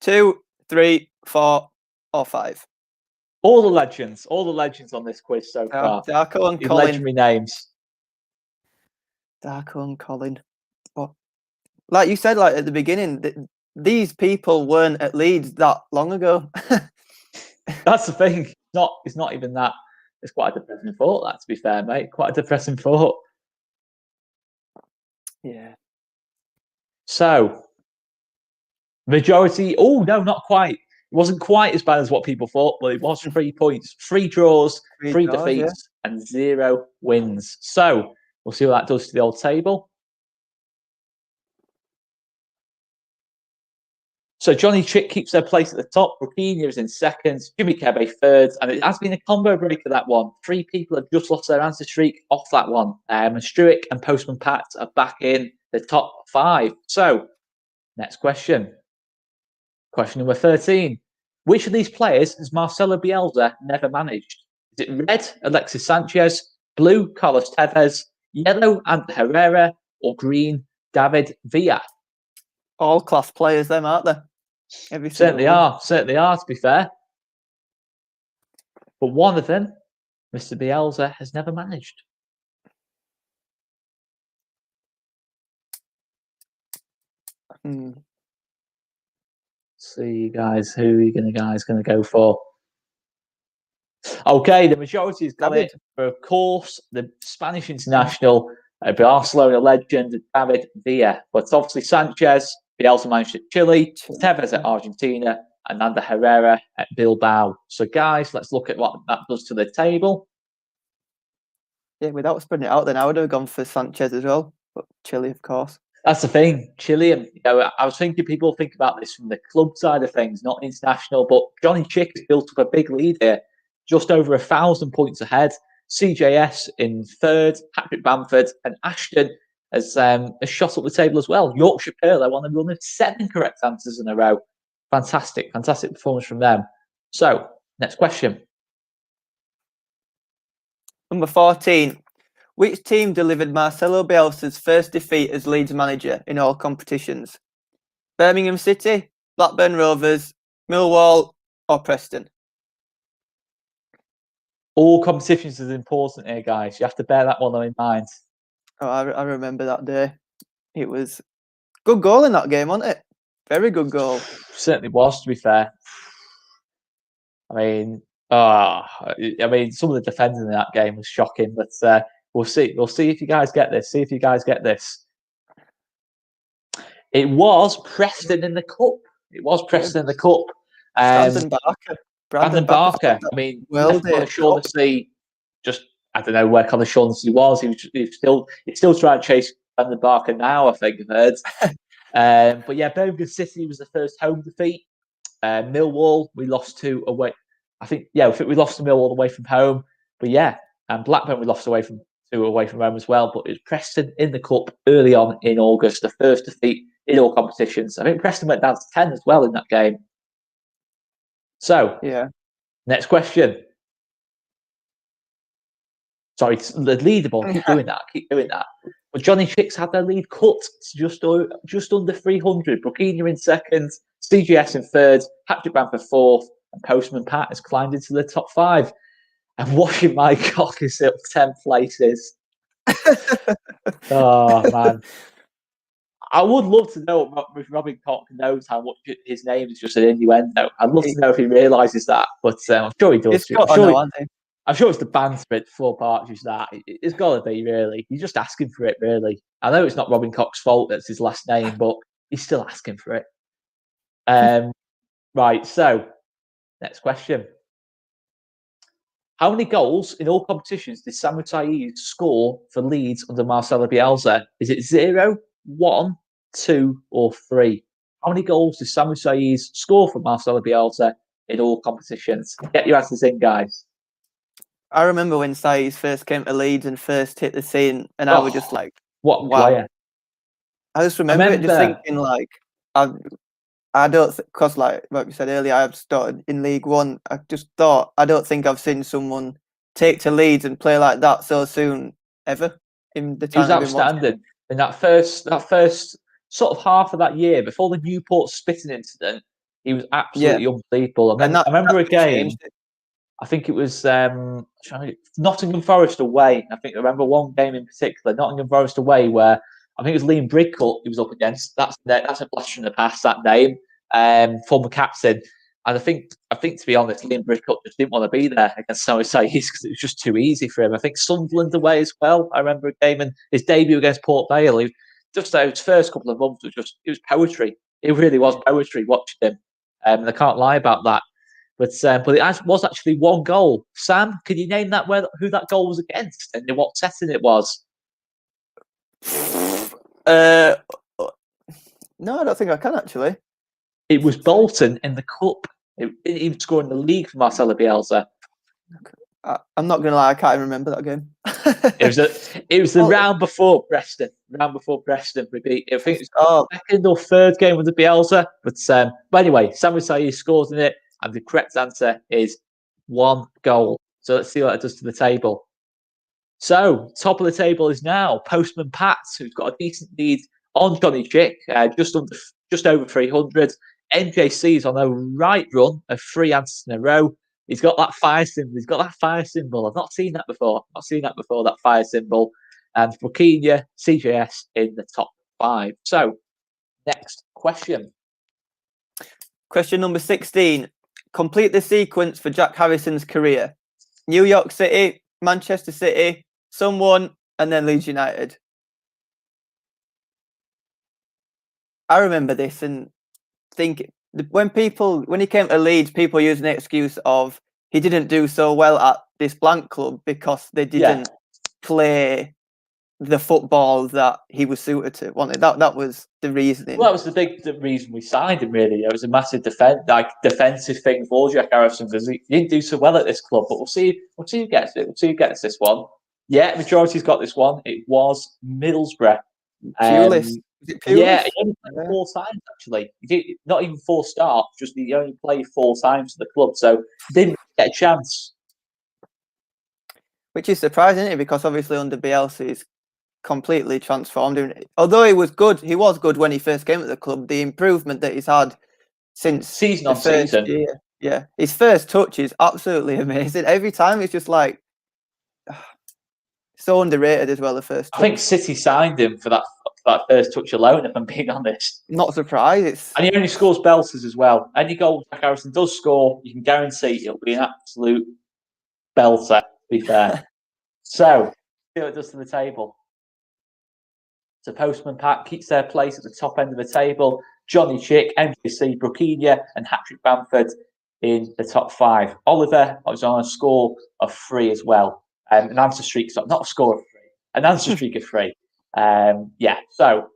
2, 3, 4, or 5? All the legends on this quiz so far. Darko and Colin. Legendary names. Darko and Colin. But like you said, like at the beginning, these people weren't at Leeds that long ago. That's the thing. It's not even that. It's quite a depressing thought, that, to be fair, mate. Quite a depressing thought. Yeah. So, majority. Oh, no, not quite. It wasn't quite as bad as what people thought, but it was 3 points. 3 draws, 3 defeats, and 0 wins. So, we'll see what that does to the old table. So Johnny Chick keeps their place at the top. Brookinia is in second. Jimmy Kebe third. And it has been a combo breaker, that one. 3 people have just lost their answer streak off that one. And Struick and Postman Pat are back in the top 5. So, next question. Question number 13. Which of these players has Marcelo Bielsa never managed? Is it red, Alexis Sanchez, blue, Carlos Tevez, yellow, Ander Herrera, or green, David Villa? All class players, them, aren't they? Certainly are, to be fair. But one of them, Mr. Bielsa, has never managed. See, guys, who are you going to go for? Okay, the majority has got it. For, of course, the Spanish international, Barcelona legend, David Villa. But it's obviously Sanchez, Bielsa managed at Chile, Tevez at Argentina, and Ander Herrera at Bilbao. So, guys, let's look at what that does to the table. Yeah, without spreading it out, then I would have gone for Sanchez as well. But Chile, of course. That's the thing. Chilean, I was thinking people think about this from the club side of things, not international. But Johnny Chick has built up a big lead here, just over 1,000 points ahead. CJS in third, Patrick Bamford and Ashton has shot up the table as well. Yorkshire Pearl, one of the 7 correct answers in a row. Fantastic performance from them. So, next question. Number 14. Which team delivered Marcelo Bielsa's first defeat as Leeds manager in all competitions? Birmingham City, Blackburn Rovers, Millwall, or Preston? All competitions is important here, guys. You have to bear that one in mind. Oh, I remember that day. It was good goal in that game, wasn't it? Very good goal. Certainly was, to be fair. I mean, some of the defending in that game was shocking, but we'll see. We'll see if you guys get this. It was Preston in the cup. Brandon Barker. I mean, Connor Shaughnessy. I don't know where Connor Shaughnessy was. He's still trying to chase Brandon Barker now, I think I've heard. But yeah, Birmingham City was the first home defeat. Millwall, we lost to away. I think we lost to Millwall away from home. But yeah, and Blackburn we lost away from home as well. But it was Preston in the cup early on in August, the first defeat in all competitions. I think Preston went down to 10 as well in that game. So, next question. Sorry, the leaderboard. Keep doing that. Well, Johnny Chicks had their lead cut to just under 300. Brookinia in second, CGS in third, Patrick Bamford fourth, and Postman Pat has climbed into the top 5. And washing my cock is up 10 places. Oh man, I would love to know if Robin Koch knows how much his name is just an innuendo. I'd love to know if he realises that, but I'm sure he does. It's got to know, aren't they? I'm sure it's the banter at four partridges that it's got to be really. He's just asking for it, really. I know it's not Robin Koch's fault that's his last name, but he's still asking for it. Right. So, next question: how many goals in all competitions did Samu Saiz score for Leeds under Marcelo Bielsa? Is it 0, 1, 2, or 3? How many goals did Samu Saiz score for Marcelo Bielsa in all competitions? Get your answers in, guys. I remember when Saiz first came to Leeds and first hit the scene, and I was just like, what wow. player. I just remember it, just thinking like, I don't, because like you said earlier, I've started in League One. I just thought, I don't think I've seen someone take to Leeds and play like that so soon ever in the time. He was outstanding in that first sort of half of that year before the Newport spitting incident. He was absolutely unbelievable. And then I remember a game. I think it was Nottingham Forest away. I remember one game in particular, Nottingham Forest away, where I think it was Liam Bridcut he was up against. That's a blast from the past, that name. Former captain. And I think to be honest, Liam Bridcut just didn't want to be there against Samu Saiz because it was just too easy for him. I think Sunderland away as well. I remember a game and his debut against Port Vale. Just his first couple of months it was poetry. It really was poetry watching him. And I can't lie about that. But it was actually one goal. Sam, can you name that who that goal was against and in what setting it was? No, I don't think I can actually. It was Bolton in the cup. It didn't even score in the league for Marcelo Bielsa. I'm not gonna lie, I can't even remember that game. it was the round before Preston. Repeat. I think it was the second or third game with the Bielsa. But anyway, Samu Saiz scores in it. And the correct answer is 1 goal. So let's see what it does to the table. So top of the table is now Postman Pat, who's got a decent lead on Johnny Chick, just over 300. MJC's on a right run of 3 answers in a row. He's got that fire symbol. I've not seen that before. That fire symbol. And Burkina, CJS in the top 5. So next question. Question number 16. Complete the sequence for Jack Harrison's career. New York City, Manchester City, someone, and then Leeds United. I remember this and think when he came to Leeds, people used an excuse of he didn't do so well at this blank club because they didn't play the football that he was suited to. That was the reasoning. Well, that was the reason we signed him, really. It was a massive defensive thing for Jack Harrison because he didn't do so well at this club. But we'll see who gets it. We'll see who gets this one. Yeah, majority's got this one. It was Middlesbrough. Pulis. Yeah, he only played 4 times, actually. Not even 4 starts, just he only played 4 times for the club, so didn't get a chance. Which is surprising, isn't it? Because obviously under Bielsa, he's completely transformed. Although he was good when he first came to the club. The improvement that he's had since season on season, yeah, his first touch is absolutely amazing. Every time it's just like so underrated as well. The first touch. I think City signed him for that first touch alone. If I'm being honest, not surprised. And he only scores belters as well. Any goal Jack Harrison does score, you can guarantee it'll be an absolute belter. To be fair, so see what it does to the table. So Postman Pat keeps their place at the top end of the table. Johnny Chick, MJC, Burkina, and Patrick Bamford in the top 5. Oliver was on a score of 3 as well. An answer streak, not a score of 3, an answer streak of 3. So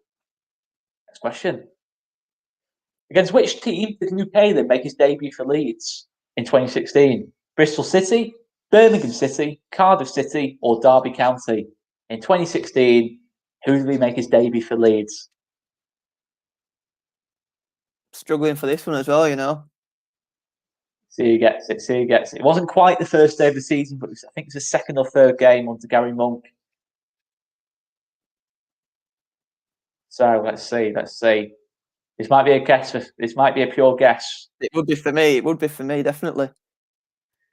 next question. Against which team did Luke Ayling make his debut for Leeds in 2016? Bristol City, Birmingham City, Cardiff City, or Derby County? In 2016, who did he make his debut for Leeds? Struggling for this one as well, you know. See who gets it. It wasn't quite the first day of the season, but I think it's the second or third game under Gary Monk. So let's see. This might be a guess. This might be a pure guess. It would be for me. Definitely.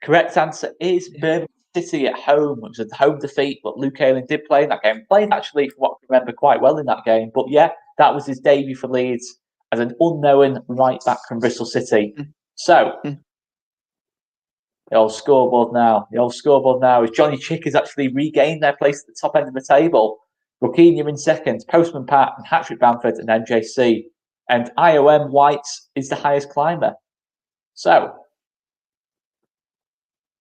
Correct answer is Birmingham City at home. It was a home defeat, but Luke Ayling did play in that game. Played actually, from what I remember, quite well in that game. But yeah, that was his debut for Leeds as an unknown right back from Bristol City. So, the old scoreboard now. The old scoreboard now is Johnny Chick has actually regained their place at the top end of the table. Rafinha in second, Postman Pat and Hattrick Bamford and MJC. And IOM White is the highest climber. So,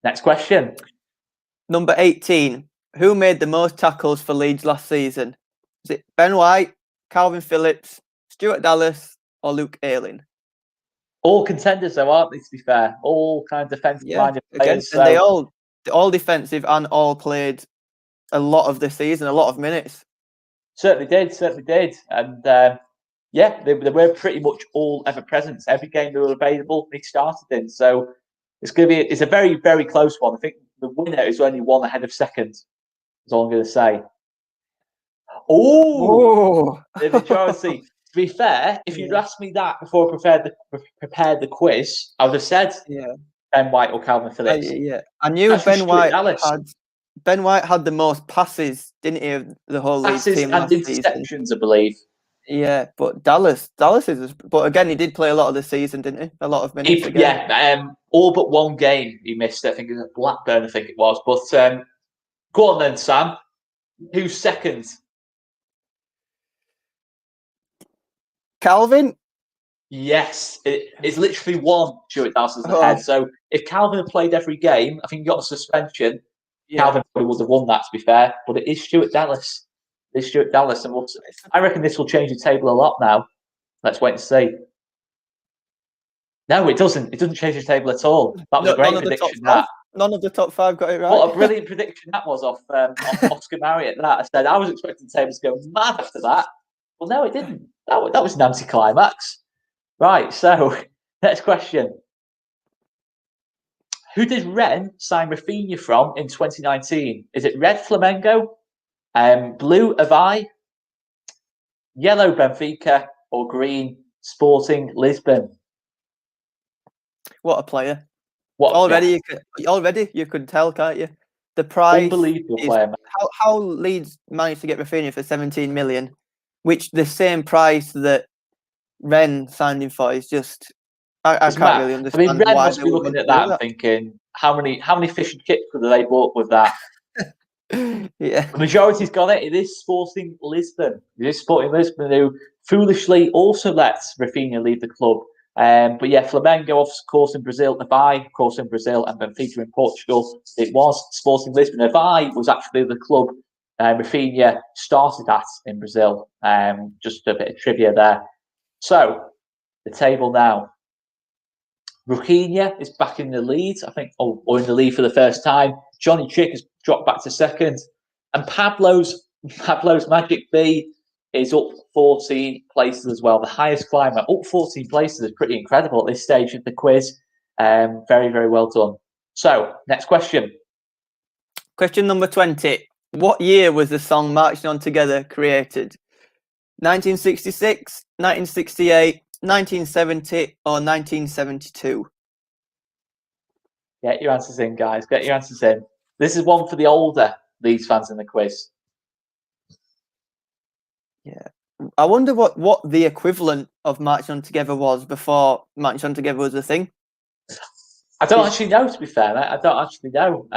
next question. Number 18. Who made the most tackles for Leeds last season? Is it Ben White, Calvin Phillips, Stuart Dallas, or Luke Ayling? All contenders, though, aren't they? To be fair, all kind of defensive-minded players. And they all defensive and all played a lot of the season, a lot of minutes. Certainly did, and yeah, they were pretty much all ever present. Every game they were available, they started in. So it's a very, very close one. I think the winner is only one ahead of second. That's all I'm going to say. Oh, the majority. To be fair, if you'd asked me that before I prepared the quiz, I would have said Ben White or Calvin Phillips. I knew Ben White had the most passes, didn't he, of the whole Leeds team last season? Passes and interceptions, I believe. Yeah, but Dallas is. But again, he did play a lot of the season, didn't he? A lot of minutes. All but one game he missed. I think it was Blackburn. I think it was. But go on then, Sam. Who's second? Calvin? Yes, it's literally one Stuart Dallas as the head. So if Calvin had played every game, I think he got a suspension. Calvin probably would have won that, to be fair. But it is Stuart Dallas. It's Stuart Dallas. And I reckon this will change the table a lot now. Let's wait and see. No, it doesn't. It doesn't change the table at all. That was a great prediction. None of the top five got it right. What a brilliant prediction that was off Oscar Marriott. That I said I was expecting the table to go mad after that. Well, no, it didn't. That was an anticlimax. Right, so next question. Who did Ren sign Rafinha from in 2019? Is it Red Flamengo, Blue Avi, Yellow Benfica, or Green Sporting Lisbon? What a player. Already you could tell, can't you? The price. Unbelievable player, man. How Leeds managed to get Rafinha for 17 million, which the same price that Ren signed him for is just. I can't really understand. I mean, Ren must be looking at that and thinking, how many fish and chips could they bought with that? Yeah. The majority's got it. It is Sporting Lisbon. It is Sporting Lisbon who foolishly also lets Rafinha leave the club. But yeah, Flamengo, of course, in Brazil, Avi, of course, in Brazil, and Benfica in Portugal. It was Sporting Lisbon. Avi was actually the club Rafinha started at in Brazil. Just a bit of trivia there. So, the table now. Rafinha is back in the lead, I think, or in the lead for the first time. Johnny Chick has dropped back to second. And Pablo's Magic B is up 14 places as well. The highest climber, up 14 places, is pretty incredible at this stage of the quiz. Very, very well done. So, next question. Question number 20. What year was the song Marching On Together created? 1966, 1968, 1970, or 1972? Get your answers in, guys. Get your answers in. This is one for the older Leeds fans in the quiz. Yeah. I wonder what the equivalent of Marching On Together was before Marching On Together was a thing. I don't actually know, to be fair, mate. I don't actually know.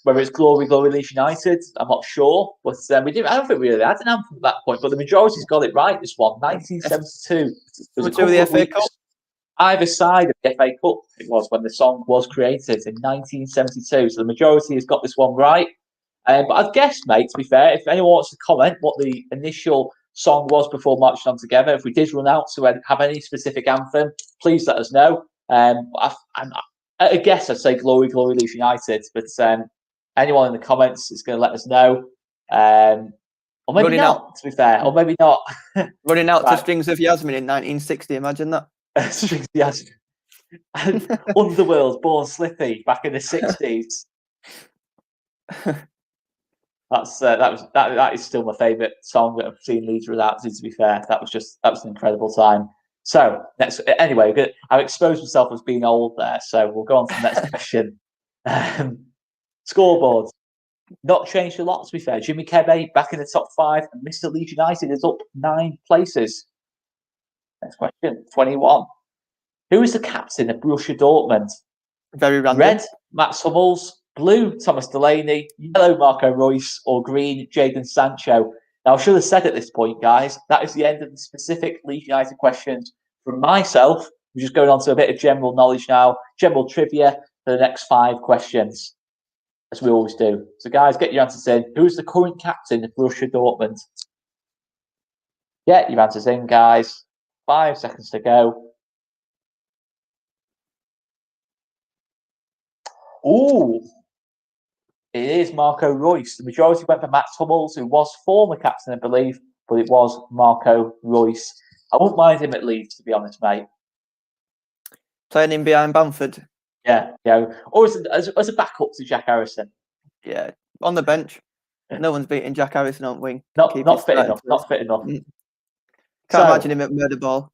Whether it's Glory, Glory, Leeds United, I'm not sure. But I don't think we really had an anthem at that point. But the majority's got it right, this one. 1972. There was a couple of weeks either side of the FA Cup, it was, when the song was created in 1972. So the majority has got this one right. But I'd guess, mate, to be fair, if anyone wants to comment what the initial song was before Marching On Together, if we did run out to have any specific anthem, please let us know. I guess I'd say Glory, Glory, Leeds United. But anyone in the comments is going to let us know. Or maybe not, to be fair. Or maybe not. Running out to Strings of Yasmin in 1960, imagine that. Strings of Yasmin. And Underworld, Born Slippy, back in the 60s. That is still my favourite song that I've seen Leeds without. To be fair, that was an incredible time. So anyway, I've exposed myself as being old there. So we'll go on to the next question. Scoreboard. Not changed a lot, to be fair. Jimmy Kebe back in the top 5, and Mr. Leeds United is up 9 places. Next question, 21. Who is the captain of Borussia Dortmund? Very random. Red, Max Hummels. Blue, Thomas Delaney. Yellow, Marco Reus. Or green, Jadon Sancho. Now, I should have said at this point, guys, that is the end of the specific Leeds United questions from myself. We're just going on to a bit of general knowledge now, general trivia for the next 5 questions, as we always do. So, guys, get your answers in. Who's the current captain of Borussia Dortmund? Get your answers in, guys. 5 seconds to go. Ooh, it is Marco Reus. The majority went for Max Hummels, who was former captain, I believe, but it was Marco Reus. I wouldn't mind him at Leeds, to be honest, mate. Playing in behind Bamford. Yeah. Or as a backup to Jack Harrison. Yeah, on the bench. No one's beating Jack Harrison on wing. Not fit enough. Not fit enough. Can't imagine him at murder ball.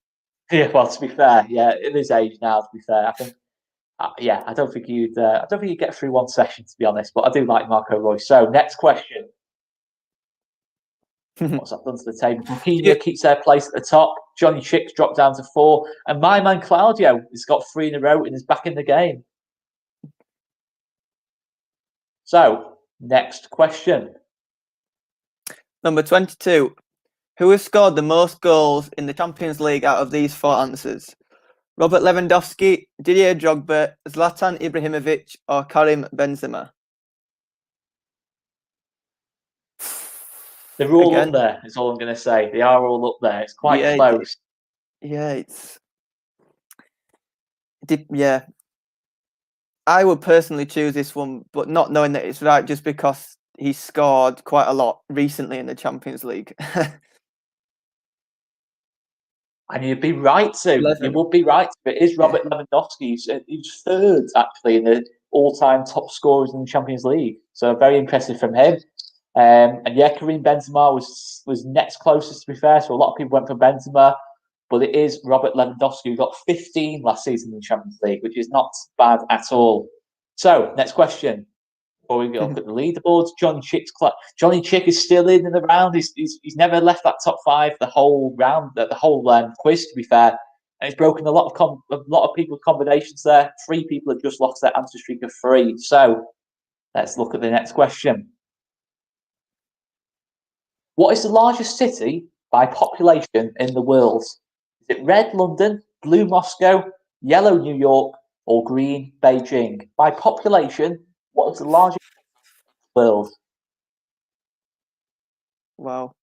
Yeah, well, to be fair, at his age now, to be fair, I think. I don't think you'd get through one session, to be honest. But I do like Marco Reus. So, next question. What's that done to the table? Rafinha keeps their place at the top. Johnny Chick's dropped down to 4, and my man Claudio has got 3 in a row and is back in the game. So, next question. Number 22. Who has scored the most goals in the Champions League out of these 4 answers? Robert Lewandowski, Didier Drogba, Zlatan Ibrahimovic, or Karim Benzema? They're all up there, is all I'm going to say. They are all up there. It's quite close. I would personally choose this one, but not knowing that it's right just because he scored quite a lot recently in the Champions League. And you'd be right to. 11. You would be right to. It is Robert Lewandowski. He's 3rd, actually, in the all-time top scorers in the Champions League. So very impressive from him. And Karim Benzema was next closest, to be fair. So a lot of people went for Benzema. But it is Robert Lewandowski who got 15 last season in the Champions League, which is not bad at all. So, next question. Before we go look at the leaderboards, Johnny Chick is still in the round. He's never left that top 5 the whole round, the whole quiz, to be fair. And he's broken a lot of people's combinations there. 3 people have just lost their answer streak of 3. So, let's look at the next question. What is the largest city by population in the world? Is it red London, blue Moscow, yellow New York, or green Beijing? By population, what is the largest city in the world? Wow.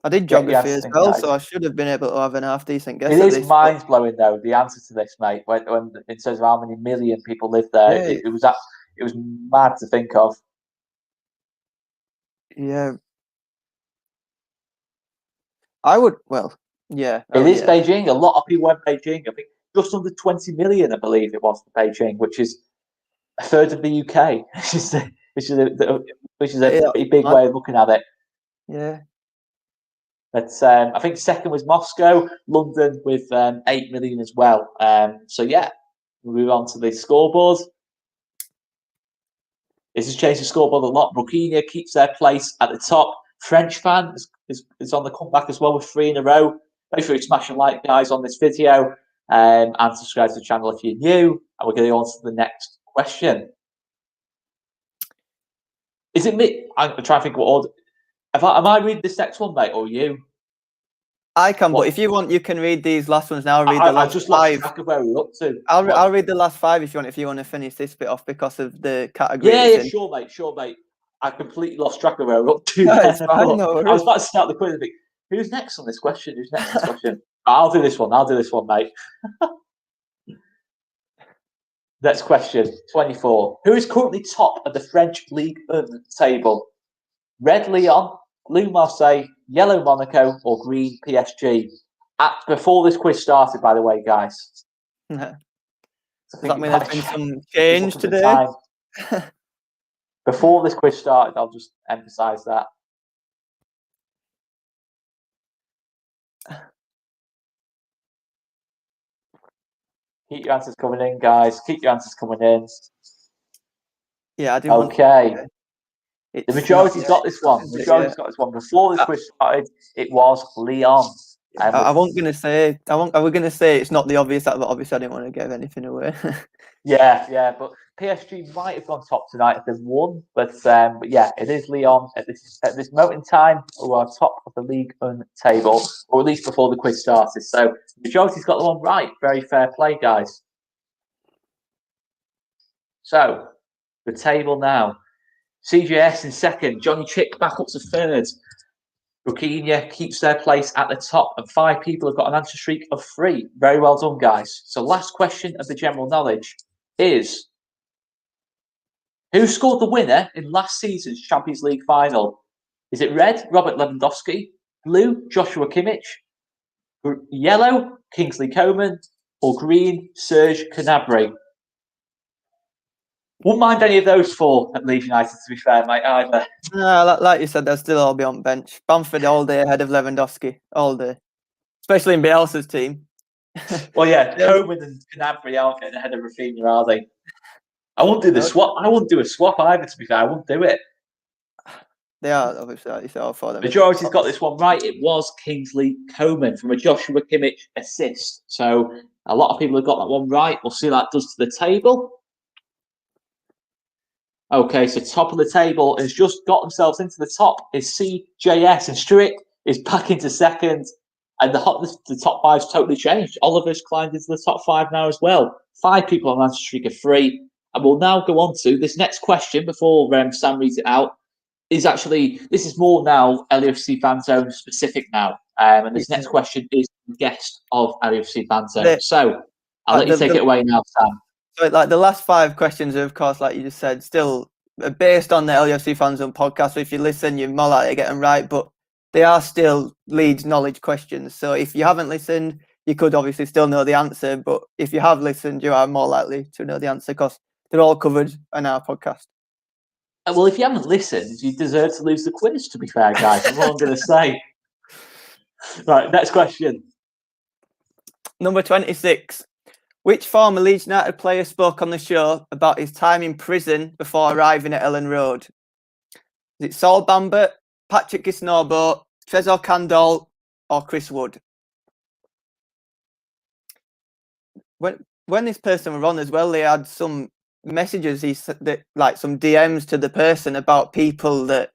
I did geography as well, so I should have been able to have an half-decent guess. It is mind-blowing, though, the answer to this, mate. When it says how many million people live there, it was mad to think of. Yeah. I would, well, yeah. It is Beijing. A lot of people went Beijing. I think just under 20 million, I believe it was, for Beijing, which is a third of the UK, which is a pretty big way of looking at it. Yeah. But I think second was Moscow, London with 8 million as well. So yeah, we'll move on to the scoreboard. This has changed the scoreboard a lot. Rafinha keeps their place at the top. French fan is on the comeback as well with 3 in a row. Make sure you smash and like, guys, on this video, and subscribe to the channel if you're new. And we're going on to the next question. Is it me? I'm trying to think what order. Am I reading this next one, mate, or you? I can, but if you want, you can read these last ones now. I'll read the last 5. I just lost track of where we're up to. I'll read the last 5 if you want to finish this bit off because of the category. Yeah, sure, mate. I completely lost track of where we're up to. No, it's fine, no worries. I was about to start the quiz. Who's next on this question? I'll do this one, mate. Next question, 24. Who is currently top of the French Ligue 1 table? Red Lyon, blue Marseille, yellow Monaco, or green PSG? Before this quiz started, by the way, guys. Does that mean there's been some change today? Before this quiz started, I'll just emphasise that. Keep your answers coming in, guys. Keep your answers coming in. Yeah, I didn't want to. Okay. The It's majority's got this one. is The it? majority's got this one. Before this quiz started, it was Leon. I wasn't gonna say. I was gonna say it's not the obvious, but obviously I didn't want to give anything away. Yeah, but PSG might have gone top tonight if they've won, but yeah, it is Leon at this moment in time who are top of the league table, or at least before the quiz started. So the majority's got the one right. Very fair play, guys. So the table now: CJS in second, Johnny Chick back up to third. Rukinia keeps their place at the top, and 5 people have got an answer streak of 3. Very well done, guys. So last question of the general knowledge is: who scored the winner in last season's Champions League final? Is it red, Robert Lewandowski, blue, Joshua Kimmich, yellow, Kingsley Coman, or green, Serge Gnabry? Wouldn't mind any of those 4 at Leeds United, to be fair, mate, either. Like you said, they'll still all be on bench. Bamford all day ahead of Lewandowski, all day. Especially in Bielsa's team. Well, yeah, Coman and Gnabry aren't getting ahead of Rafinha, are they? I won't do the swap. I wouldn't do a swap either, to be fair. I wouldn't do it. They are, obviously, like you said, all for them. Majority's got this one right. It was Kingsley Coman from a Joshua Kimmich assist. So a lot of people have got that one right. We'll see what that does to the table. Okay, so top of the table has just got themselves into the top is CJS, and Stuart is back into second. And the top 5's totally changed. Oliver's climbed into the top 5 now as well. 5 people on answer streak of 3. And we'll now go on to this next question before Sam reads it out. This is more now LFC Fan Zone specific now. And this next question is the guest of LFC Fan Zone. So I'll let you take it away now, Sam. So, like, the last 5 questions are, of course, like you just said, still based on the LFC Fan Zone podcast. So if you listen, you're more likely to get them right. But they are still Leeds knowledge questions. So if you haven't listened, you could obviously still know the answer. But if you have listened, you are more likely to know the answer because they're all covered in our podcast. Well, if you haven't listened, you deserve to lose the quiz, to be fair, guys. That's all I'm going to say. Right, next question. Number 26. Which former Leeds United player spoke on the show about his time in prison before arriving at Ellen Road? Is it Saul Bambert, Patrick Gisnorbo, Trezor Candle, or Chris Wood? When this person was on as well, they had some messages, like some DMs to the person about people that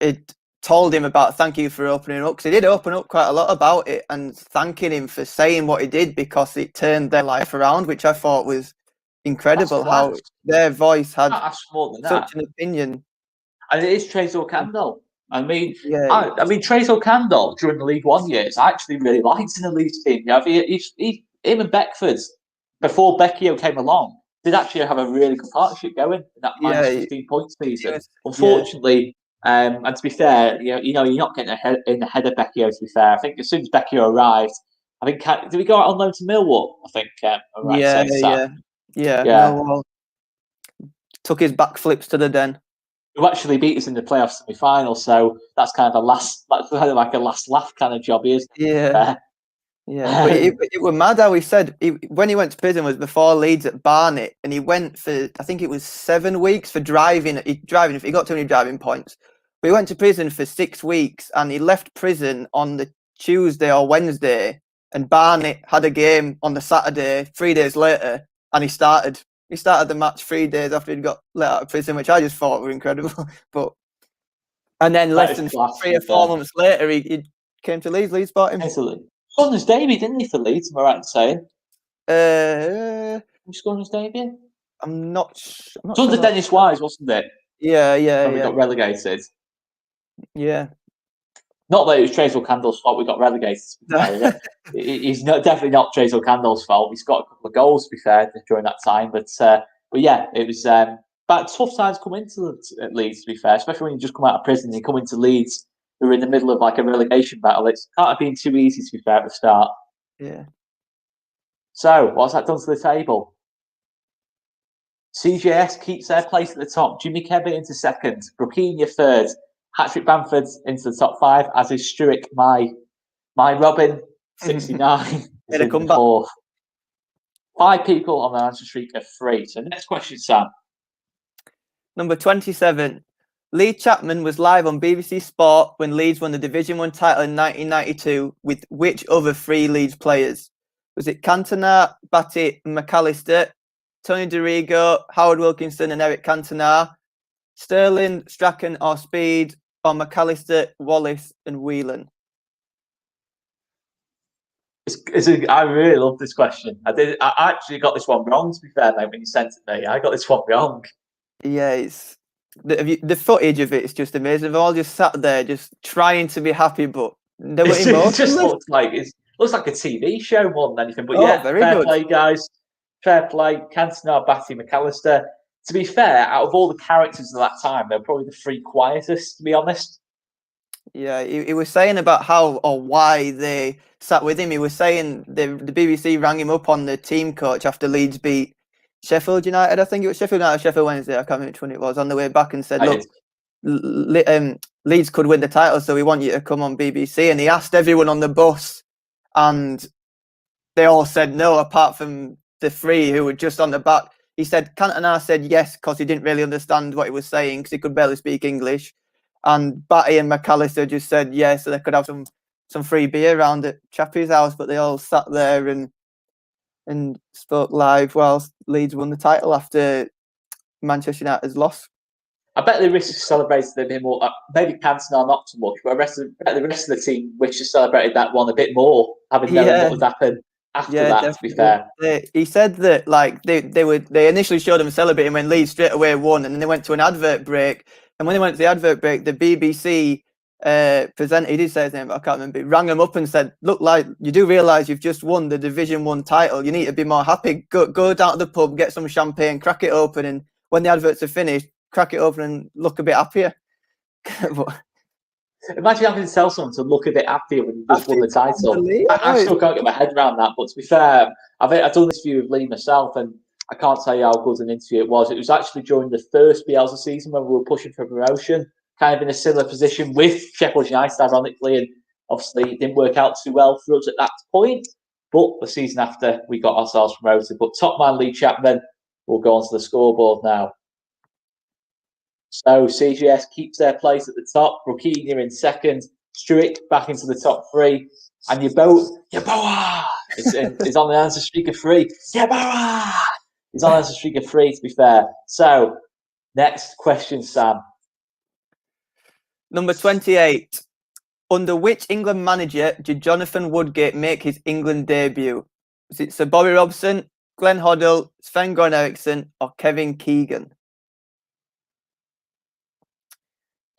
it told him about thank you for opening up, because he did open up quite a lot about it and thanking him for saying what he did because it turned their life around, which I thought was incredible. How their voice had such an opinion. And it is Trezor Candle. I mean, Trezor Candle during the League One years, I actually really liked in the Leeds team. Him and Beckford, before Becchio came along, did actually have a really good partnership going in that minus 15 point season. Unfortunately, and to be fair, you're not getting ahead of Becchio. To be fair, I think as soon as Becchio arrived, I think did we go out on loan to Millwall? I think. Millwall took his backflips to the den. Who actually beat us in the playoff semi-final, so that's kind of like a last laugh kind of job, isn't it? But it was mad how he said when he went to prison was before Leeds at Barnet, and he went for, I think it was 7 weeks for driving. He got too many driving points. But he went to prison for 6 weeks, and he left prison on the Tuesday or Wednesday, and Barnet had a game on the Saturday 3 days later, and he started the match 3 days after he'd got let out of prison, which I just thought were incredible. And then less than 3 or 4 months later, he came to Leeds. Leeds bought him. Scored his debut, didn't he, for Leeds? Am I right in saying? He scored his debut? I'm not sure. It was under Dennis Wise, wasn't it? Yeah. When we got relegated. Yeah. Not that it was Trezor Candle's fault we got relegated. He's definitely not Trezor Candle's fault. He's got a couple of goals, to be fair, during that time. But yeah, it was about tough times coming into Leeds, to be fair, especially when you just come out of prison and you come into Leeds. We're in the middle of like a relegation battle. It can't have been too easy, to be fair, at the start. Yeah. So, what's that done to the table? CJS keeps their place at the top. Jimmy Kebby into second. Brookinia third. Patrick Bamford into the top 5, as is Stuart, my Robin, 69. Made a comeback. 5 people on the answer streak of 3. So next question, Sam. Number 27. Lee Chapman was live on BBC Sport when Leeds won the Division 1 title in 1992 with which other 3 Leeds players? Was it Cantona, Batty, and McAllister, Tony DeRigo, Howard Wilkinson, and Eric Cantona, Sterling, Strachan, or Speed, or McAllister, Wallace, and Whelan? I really love this question. I actually got this one wrong, to be fair, mate, when you sent it to me. I got this one wrong. Yeah, it's the footage of it is just amazing. They've all just sat there, just trying to be happy, but they were It just looks like a TV show more than anything. But yeah, very fair good. play, guys. Fair play. Cantona, Batty, McAllister. To be fair, out of all the characters of that time, they're probably the 3 quietest, to be honest. Yeah, he was saying about how or why they sat with him. He was saying the BBC rang him up on the team coach after Leeds beat Sheffield United. I think it was Sheffield United, Sheffield Wednesday. I can't remember which one it was. On the way back and said, "Look, Leeds could win the title, so we want you to come on BBC." And he asked everyone on the bus, and they all said no, apart from the 3 who were just on the back. He said Cantona said yes because he didn't really understand what he was saying because he could barely speak English. And Batty and McAllister just said yes, so they could have some free beer around at Chappie's house. But they all sat there and spoke live whilst Leeds won the title after Manchester United's loss. I bet the rest celebrated a bit more. Maybe Cantona not so much, but the rest of the team which celebrated that one a bit more, having known what would happen after that. Definitely. To be fair, he said that like they initially showed them celebrating when Leeds straight away won, and then they went to an advert break. And when they went to the advert break, the BBC presenter, he did say his name, but I can't remember. He rang him up and said, "Look, like you do realise you've just won the Division 1 title. You need to be more happy. Go down to the pub, get some champagne, crack it open, and when the adverts are finished, crack it open and look a bit happier." Imagine having to tell someone to look a bit happier when you just won the title. I still can't get my head around that. But to be fair, I've done this interview with Lee myself, and I can't tell you how good an interview it was. It was actually during the first Bielsa season when we were pushing for promotion, kind of in a similar position with Sheffield United, ironically, and obviously it didn't work out too well for us at that point. But the season after, we got ourselves promoted. But top man Lee Chapman will go onto the scoreboard now. So CGS keeps their place at the top. Rakinia in second. Struick back into the top 3. And Yeboah is on the answer streak of 3. Yeboah! He's on the answer streak of 3, to be fair. So, next question, Sam. Number 28. Under which England manager did Jonathan Woodgate make his England debut? Was it Sir Bobby Robson, Glenn Hoddle, Sven-Goran Eriksson, or Kevin Keegan?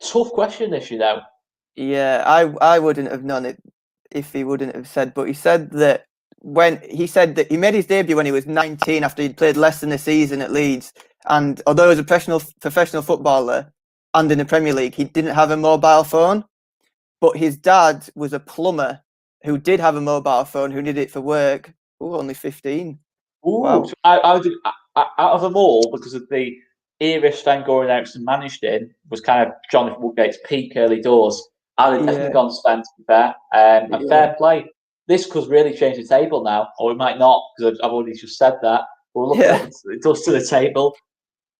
Tough question this, you know. Yeah, I wouldn't have known it if he wouldn't have said. But he said that he made his debut when he was 19 after he'd played less than a season at Leeds. And although he was a professional footballer and in the Premier League, he didn't have a mobile phone. But his dad was a plumber who did have a mobile phone, who did it for work. Oh, only 15. Ooh, wow. So out of them all, because of the era Sven-Goran Eriksson managed in, was kind of Jonathan Woodgate's peak early doors. I'd have definitely gone Sven, to be fair. And fair play. This could really change the table now, or it might not, because I've already just said that. We'll look at what it does to the table.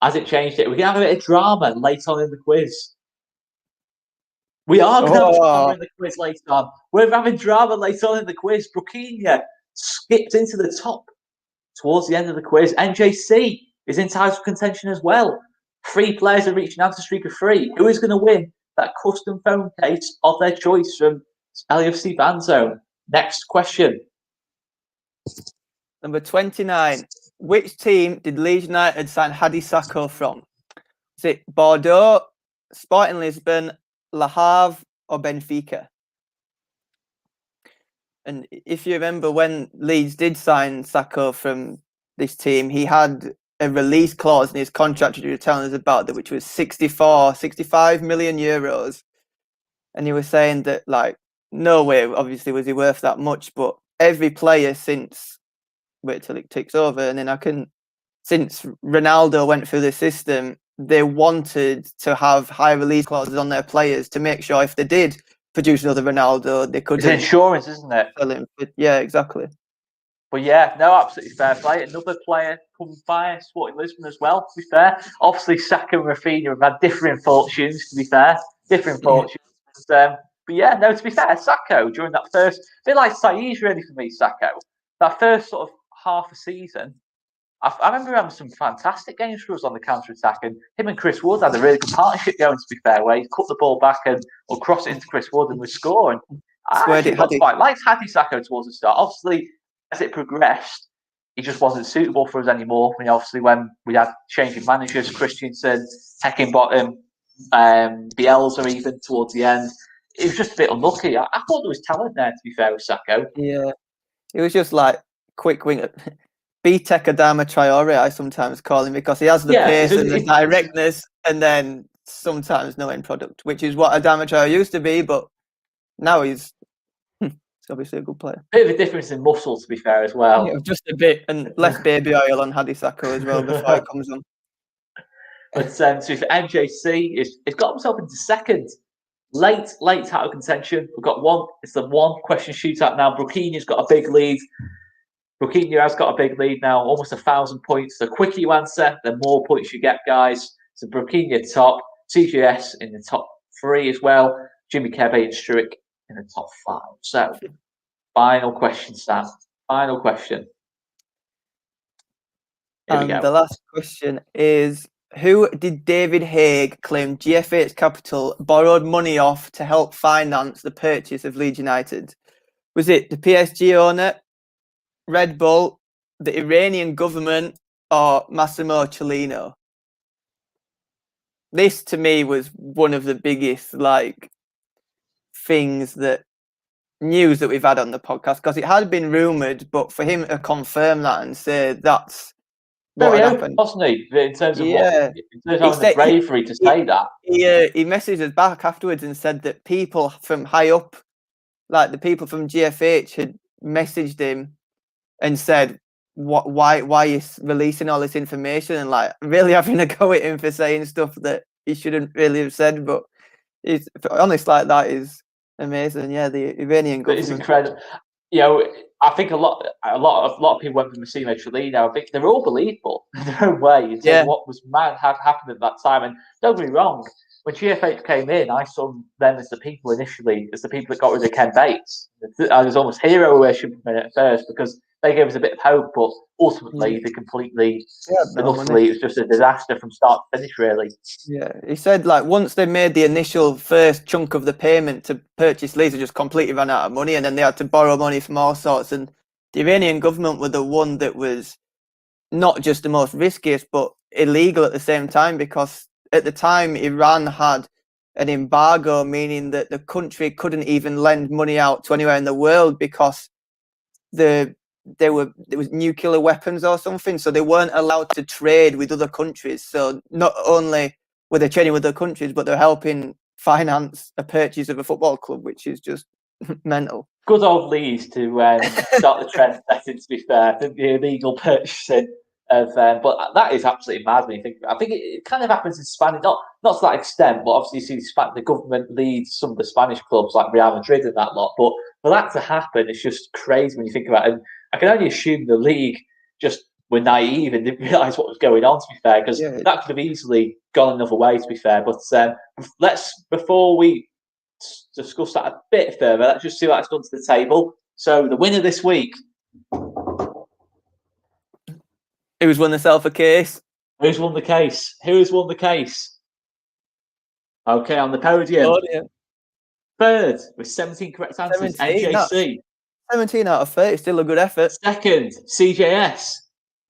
Has it changed it? We can have a bit of drama late on in the quiz. We are going to have drama in the quiz later on. We're having drama later on in the quiz. Rakinia skipped into the top towards the end of the quiz. NJC is in title contention as well. 3 players have reached an answer streak of 3. Who is going to win that custom phone case of their choice from LFC Fan Zone? Next question. Number 29. Which team did Leeds United sign Hadi Sakho from? Is it Bordeaux, Sporting Lisbon, Le Havre, or Benfica? And if you remember when Leeds did sign Sakho from this team, he had a release clause in his contract that you were telling us about, that which was 65 million euros. And he was saying that, like, no way, obviously, was he worth that much, but every player since, wait till it ticks over, and then since Ronaldo went through the system, they wanted to have high release clauses on their players to make sure if they did produce another Ronaldo, they could. It's insurance, isn't it? Yeah, exactly. But yeah, no, absolutely fair play. Another player come via Sporting Lisbon as well, to be fair. Obviously, Saka and Rafinha have had different fortunes, to be fair. Different fortunes. But yeah, no, to be fair, Sacco, during that first, a bit like Saïd really for me, Sacco, that first sort of half a season, I remember having some fantastic games for us on the counter-attack, and him and Chris Wood had a really good partnership going, to be fair, where he cut the ball back and or cross it into Chris Wood and would score. And I Swear actually it had it. quite liked Hadi Sacco towards the start. Obviously, as it progressed, he just wasn't suitable for us anymore. I mean, obviously, when we had changing managers, Christensen, Heckingbottom, Bielsa even towards the end, it was just a bit unlucky. I thought there was talent there, to be fair, with Sacco. Yeah, it was just like quick wing. B-Tech Adama Traore, I sometimes call him, because he has the pace and the directness, and then sometimes no end product, which is what Adama Traore used to be, but now he's obviously a good player. Bit of a difference in muscle, to be fair, as well. Yeah, just a bit, and less baby oil on Hadi Sacco as well before he comes on. But so for MJC, it's got himself into second. Late title contention. We've got one. It's the one question shootout now. Bruquinha's got a big lead. Bruquinha has got a big lead now, almost 1,000 points. The quicker you answer, the more points you get, guys. So Bruquinha top, CGS in the top 3 as well. Jimmy Kebe and Struick in the top 5. So, final question, Sam. Final question. Here we go. The last question is, who did David Haig claim GFH Capital borrowed money off to help finance the purchase of Leeds United? Was it the PSG owner, Red Bull, the Iranian government, or Massimo Cellino? This, to me, was one of the biggest news that we've had on the podcast, because it had been rumoured, but for him to confirm that and say that's what very had open, happened, wasn't he? In terms of having the bravery to say that. He messaged us back afterwards and said that people from high up, like the people from GFH, had messaged him and said, why are you releasing all this information, and like really having a go at him for saying stuff that he shouldn't really have said. But it's honest, like, that is amazing. Yeah, the Iranian government. It's incredible. You know, I think a lot of people went for Massimo Cellino. I think they're all believable in their own way in terms of what was mad had happened at that time. And don't get me wrong, when GFH came in, I saw them as the people that got rid of Ken Bates. I was almost hero worship at first, because they gave us a bit of hope, but ultimately they completely and utterly, it was just a disaster from start to finish, really. Yeah, he said like once they made the initial first chunk of the payment to purchase Leeds, they just completely ran out of money, and then they had to borrow money from all sorts. And the Iranian government were the one that was not just the most riskiest, but illegal at the same time, because at the time Iran had an embargo, meaning that the country couldn't even lend money out to anywhere in the world because there was nuclear weapons or something, so they weren't allowed to trade with other countries. So not only were they trading with other countries, but they're helping finance a purchase of a football club, which is just mental. Good old Leeds to start the trend setting, to be fair, the illegal purchasing of, but that is absolutely mad when you think. I think it kind of happens in Spain, not to that extent, but obviously you see the government leads some of the Spanish clubs like Real Madrid and that lot. But for that to happen, it's just crazy when you think about it. And I can only assume the league just were naive and didn't realise what was going on, to be fair, because that could have easily gone another way, to be fair. But before we discuss that a bit further, let's just see what it's done to the table. So the winner this week. Who's won the Selfa case? Who's won the case? Who has won the case? Okay, on the podium. Oh, yeah. Third with 17 correct answers, NJC. 17 out of 30, still a good effort. Second, CJS.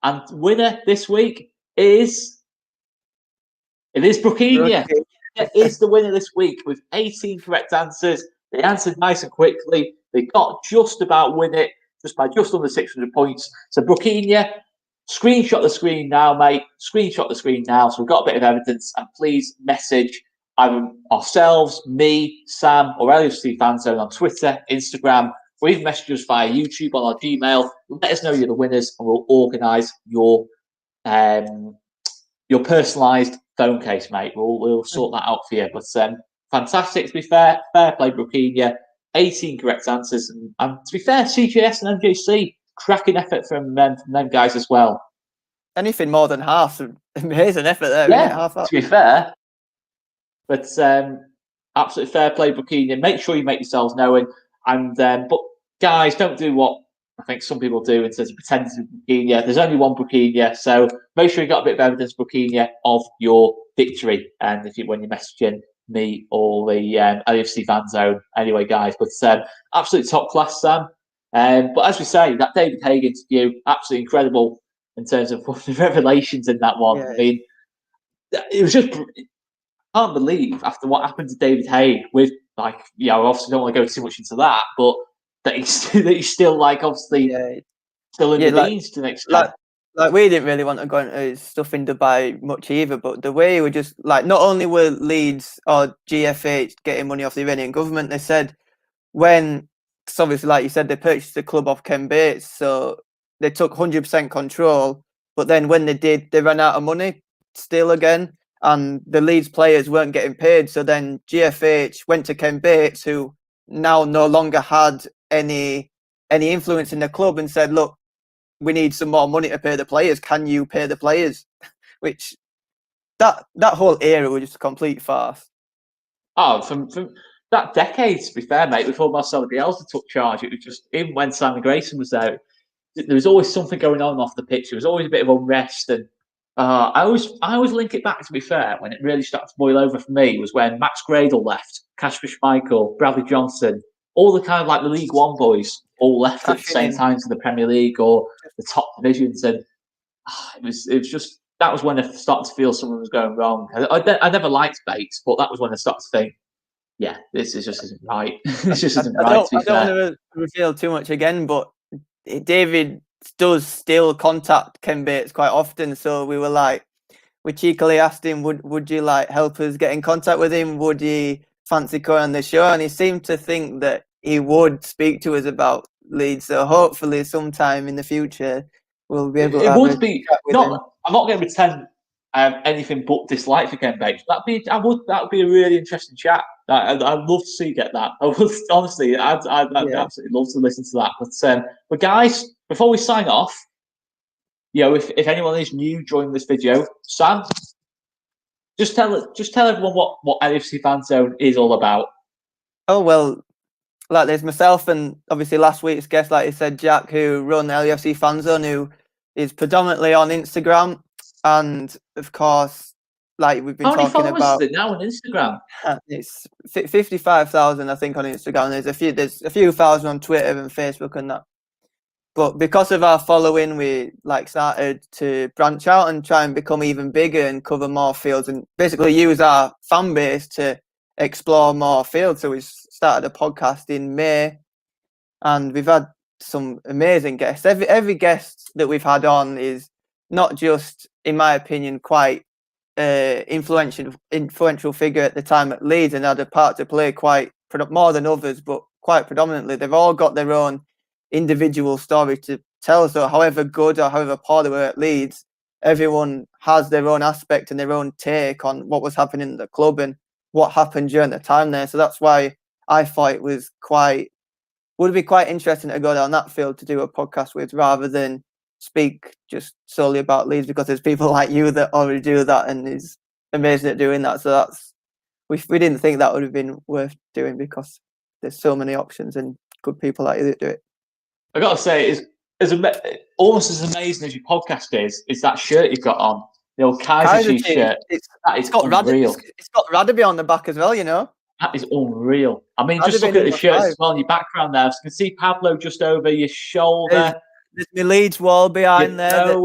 And winner this week is Bruquinha. It is the winner this week with 18 correct answers. They answered nice and quickly. They got just about win it, just under 600 points. So Bruquinha, screenshot the screen now, mate. Screenshot the screen now. So we've got a bit of evidence. And please message either ourselves, me, Sam, or LFC Fan Zone on Twitter, Instagram, or even message us via YouTube on our Gmail. Let us know you're the winners, and we'll organise your personalised phone case, mate. We'll sort that out for you. But fantastic, to be fair play, Bruquinha. 18 correct answers, and to be fair, CGS and MJC cracking effort from them guys as well. Anything more than half, amazing effort there, isn't it? Half to be fair. But absolutely fair play, Burkina. Make sure you make yourselves known. And but guys, don't do what I think some people do in terms of pretending to be Burkina. There's only one Burkina, so make sure you got a bit of evidence, Burkina, of your victory. And when you're messaging me or the LFC Fan Zone, anyway, guys. But absolute top class, Sam. But as we say, that David Haig interview, absolutely incredible in terms of the revelations in that one. Yeah. I mean, it was just. I can't believe after what happened to David Haig with obviously don't want to go too much into that, but that he's still obviously still in the beans to an extent. Like we didn't really want to go into stuff in Dubai much either, but the way we just not only were Leeds or GFH getting money off the Iranian government, they said so obviously like you said, they purchased the club off Ken Bates, so they took 100% control, but then when they did, they ran out of money still again. And the Leeds players weren't getting paid. So then GFH went to Ken Bates, who now no longer had any influence in the club, and said, look, we need some more money to pay the players. Can you pay the players? Which that whole era was just a complete farce. Oh, from that decade, to be fair, mate, before Marcelo Bielsa took charge, it was just, even when Simon Grayson was there was always something going on off the pitch. There was always a bit of unrest, and I always link it back, to be fair, when it really started to boil over for me was when Max Gradle left, Kasper Schmeichel, Bradley Johnson, all the kind of the League One boys all left at the same time to the Premier League or the top divisions, and it was just, that was when I started to feel something was going wrong. I never liked Bates, but that was when I started to think, yeah, this just isn't right. This just isn't right. I don't want to reveal too much again, but David does still contact Ken Bates quite often, so we cheekily asked him, would you help us get in contact with him? Would he fancy coming on the show? And he seemed to think that he would speak to us about Leeds, so hopefully sometime in the future we'll be able to it would be him. I'm not going to pretend I have anything but dislike for Ken Bates. That would be a really interesting chat. I'd love to see you get that. I would honestly, I'd absolutely love to listen to that. But guys, before we sign off, if anyone is new joining this video, Sam, just tell everyone what LFC Fan Zone is all about. Oh well, there's myself and obviously last week's guest, like you said, Jack, who run LFC Fan Zone, who is predominantly on Instagram, and of course, we've been talking about. How many followers is it now on Instagram? It's 55,000, I think, on Instagram. There's a few thousand on Twitter and Facebook and that. But because of our following, we started to branch out and try and become even bigger and cover more fields and basically use our fan base to explore more fields. So we started a podcast in May, and we've had some amazing guests. Every guest that we've had on is not just, in my opinion, quite influential figure at the time at Leeds and had a part to play quite more than others, but quite predominantly. They've all got their own individual story to tell. So however good or however poor they were at Leeds, everyone has their own aspect and their own take on what was happening in the club and what happened during the time there. So that's why I thought it would be quite interesting to go down that field to do a podcast with, rather than speak just solely about Leeds, because there's people like you that already do that and is amazing at doing that. So we didn't think that would have been worth doing, because there's so many options and good people like you that do it. I got to say, almost as amazing as your podcast is that shirt you've got on, the old Kaiser Chiefs shirt. That is unreal. It's got Radaby on the back as well, That is unreal. I mean, just look at the shirts as well in your background there. So you can see Pablo just over your shoulder. There's my Leeds wall behind there.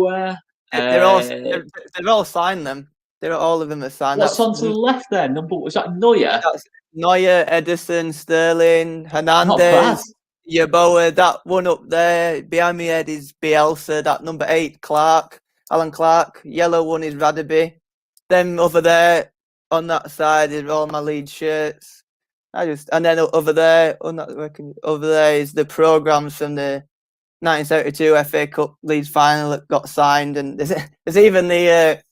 They're all signed them. All of them are signed. What's on to the left there? Was that Neuer? That's Neuer, Edison, Sterling, Hernandez, Yeboah. That one up there behind my head is Bielsa. That number 8, Alan Clark. Yellow one is Radaby. Them over there on that side is all my Leeds shirts. And then over there is the programmes from the 1972 FA Cup Leeds final that got signed, and there's even the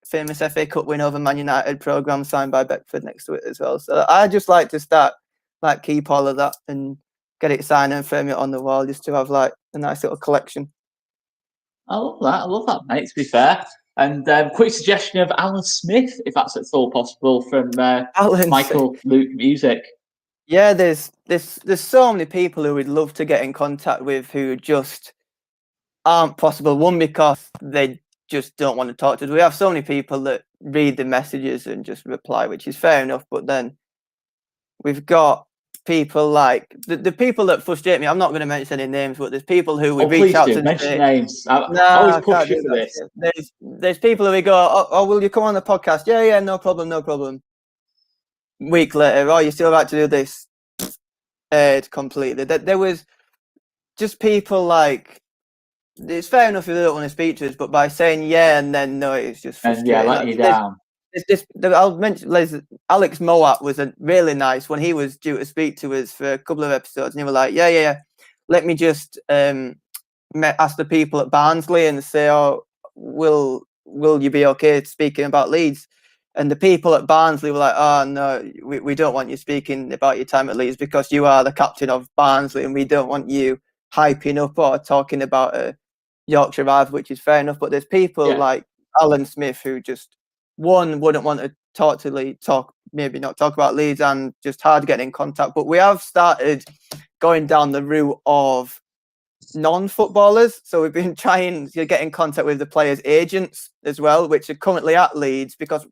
famous FA Cup win over Man United programme signed by Beckford next to it as well. So I just like to keep all of that and get it signed and frame it on the wall just to have like a nice little collection. I love that, mate, to be fair. And quick suggestion of Alan Smith, if that's at all possible, from Michael Luke Music. Yeah, there's so many people who we'd love to get in contact with who just aren't possible. One, because they just don't want to talk to us. We have so many people that read the messages and just reply, which is fair enough. But then we've got people like the people that frustrate me. I'm not going to mention any names, but there's people who we reach out to. Mention names. I always push you for this. There's people who we go, oh, will you come on the podcast? Yeah, no problem. Week later, oh, you still about to do this? Completely. There was just people like, it's fair enough if they don't want to speak to us, but by saying yeah and then no, it's just frustrating. And let you down. I'll mention Alex Moat was a really nice when he was due to speak to us for a couple of episodes, and he was like, yeah, let me just ask the people at Barnsley and say, oh, will you be okay speaking about Leeds? And the people at Barnsley were like, oh no, we don't want you speaking about your time at Leeds because you are the captain of Barnsley and we don't want you hyping up or talking about a Yorkshire rival, which is fair enough. But there's people like Alan Smith who just, one, wouldn't want to talk about Leeds and just hard getting in contact. But we have started going down the route of non-footballers. So we've been trying to get in contact with the players' agents as well, which are currently at Leeds, because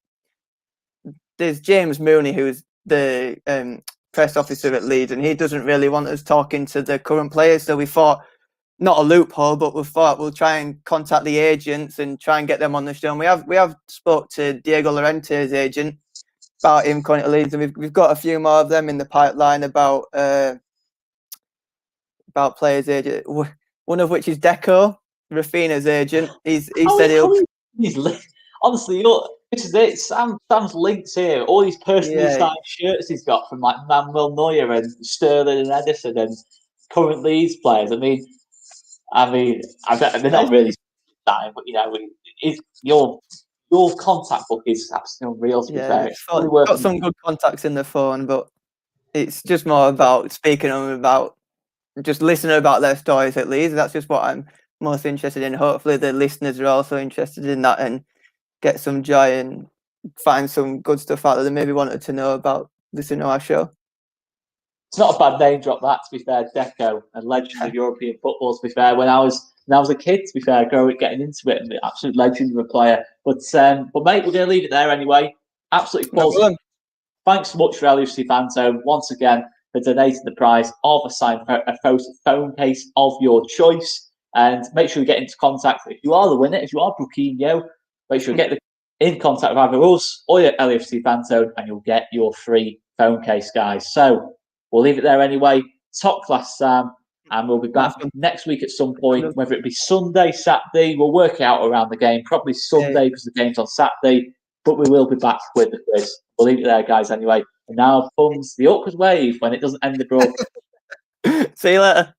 there's James Mooney, who's the press officer at Leeds, and he doesn't really want us talking to the current players. So we thought, not a loophole, but we thought we'll try and contact the agents and try and get them on the show. And we have spoke to Diego Llorente's agent about him coming to Leeds, and we've got a few more of them in the pipeline about players' agent. One of which is Deco, Rafinha's agent. He said he'll. Honestly, this is it. Sam's links here. All these personally signed shirts he's got from like Manuel Neuer and Sterling and Edison and current Leeds players. I mean, they're not really signed, but your contact book is absolutely unreal. To be fair, got some good contacts in the phone, but it's just more about speaking to them, about just listening about their stories at Leeds. That's just what I'm most interested in. Hopefully, the listeners are also interested in that and get some joy and find some good stuff out that they maybe wanted to know about listening to our show. It's not a bad name drop, that, to be fair. Deco, a legend of European football, to be fair. When I was a kid, to be fair, getting into it, and the absolute legend of a player. But mate, we're going to leave it there anyway. Absolutely quality. Thanks so much for LFC Fan Zone once again for donating the prize of a phone case of your choice. And make sure you get into contact if you are the winner, if you are Bruquinho. Make sure you get in contact with either us or your LFC Fan Zone, and you'll get your free phone case, guys. So we'll leave it there anyway. Top class, Sam, and we'll be back next week at some point, whether it be Sunday, Saturday. We'll work out around the game, probably Sunday because the game's on Saturday, but we will be back with the quiz. We'll leave it there, guys, anyway. And now comes the awkward wave when it doesn't end the broadcast. See you later.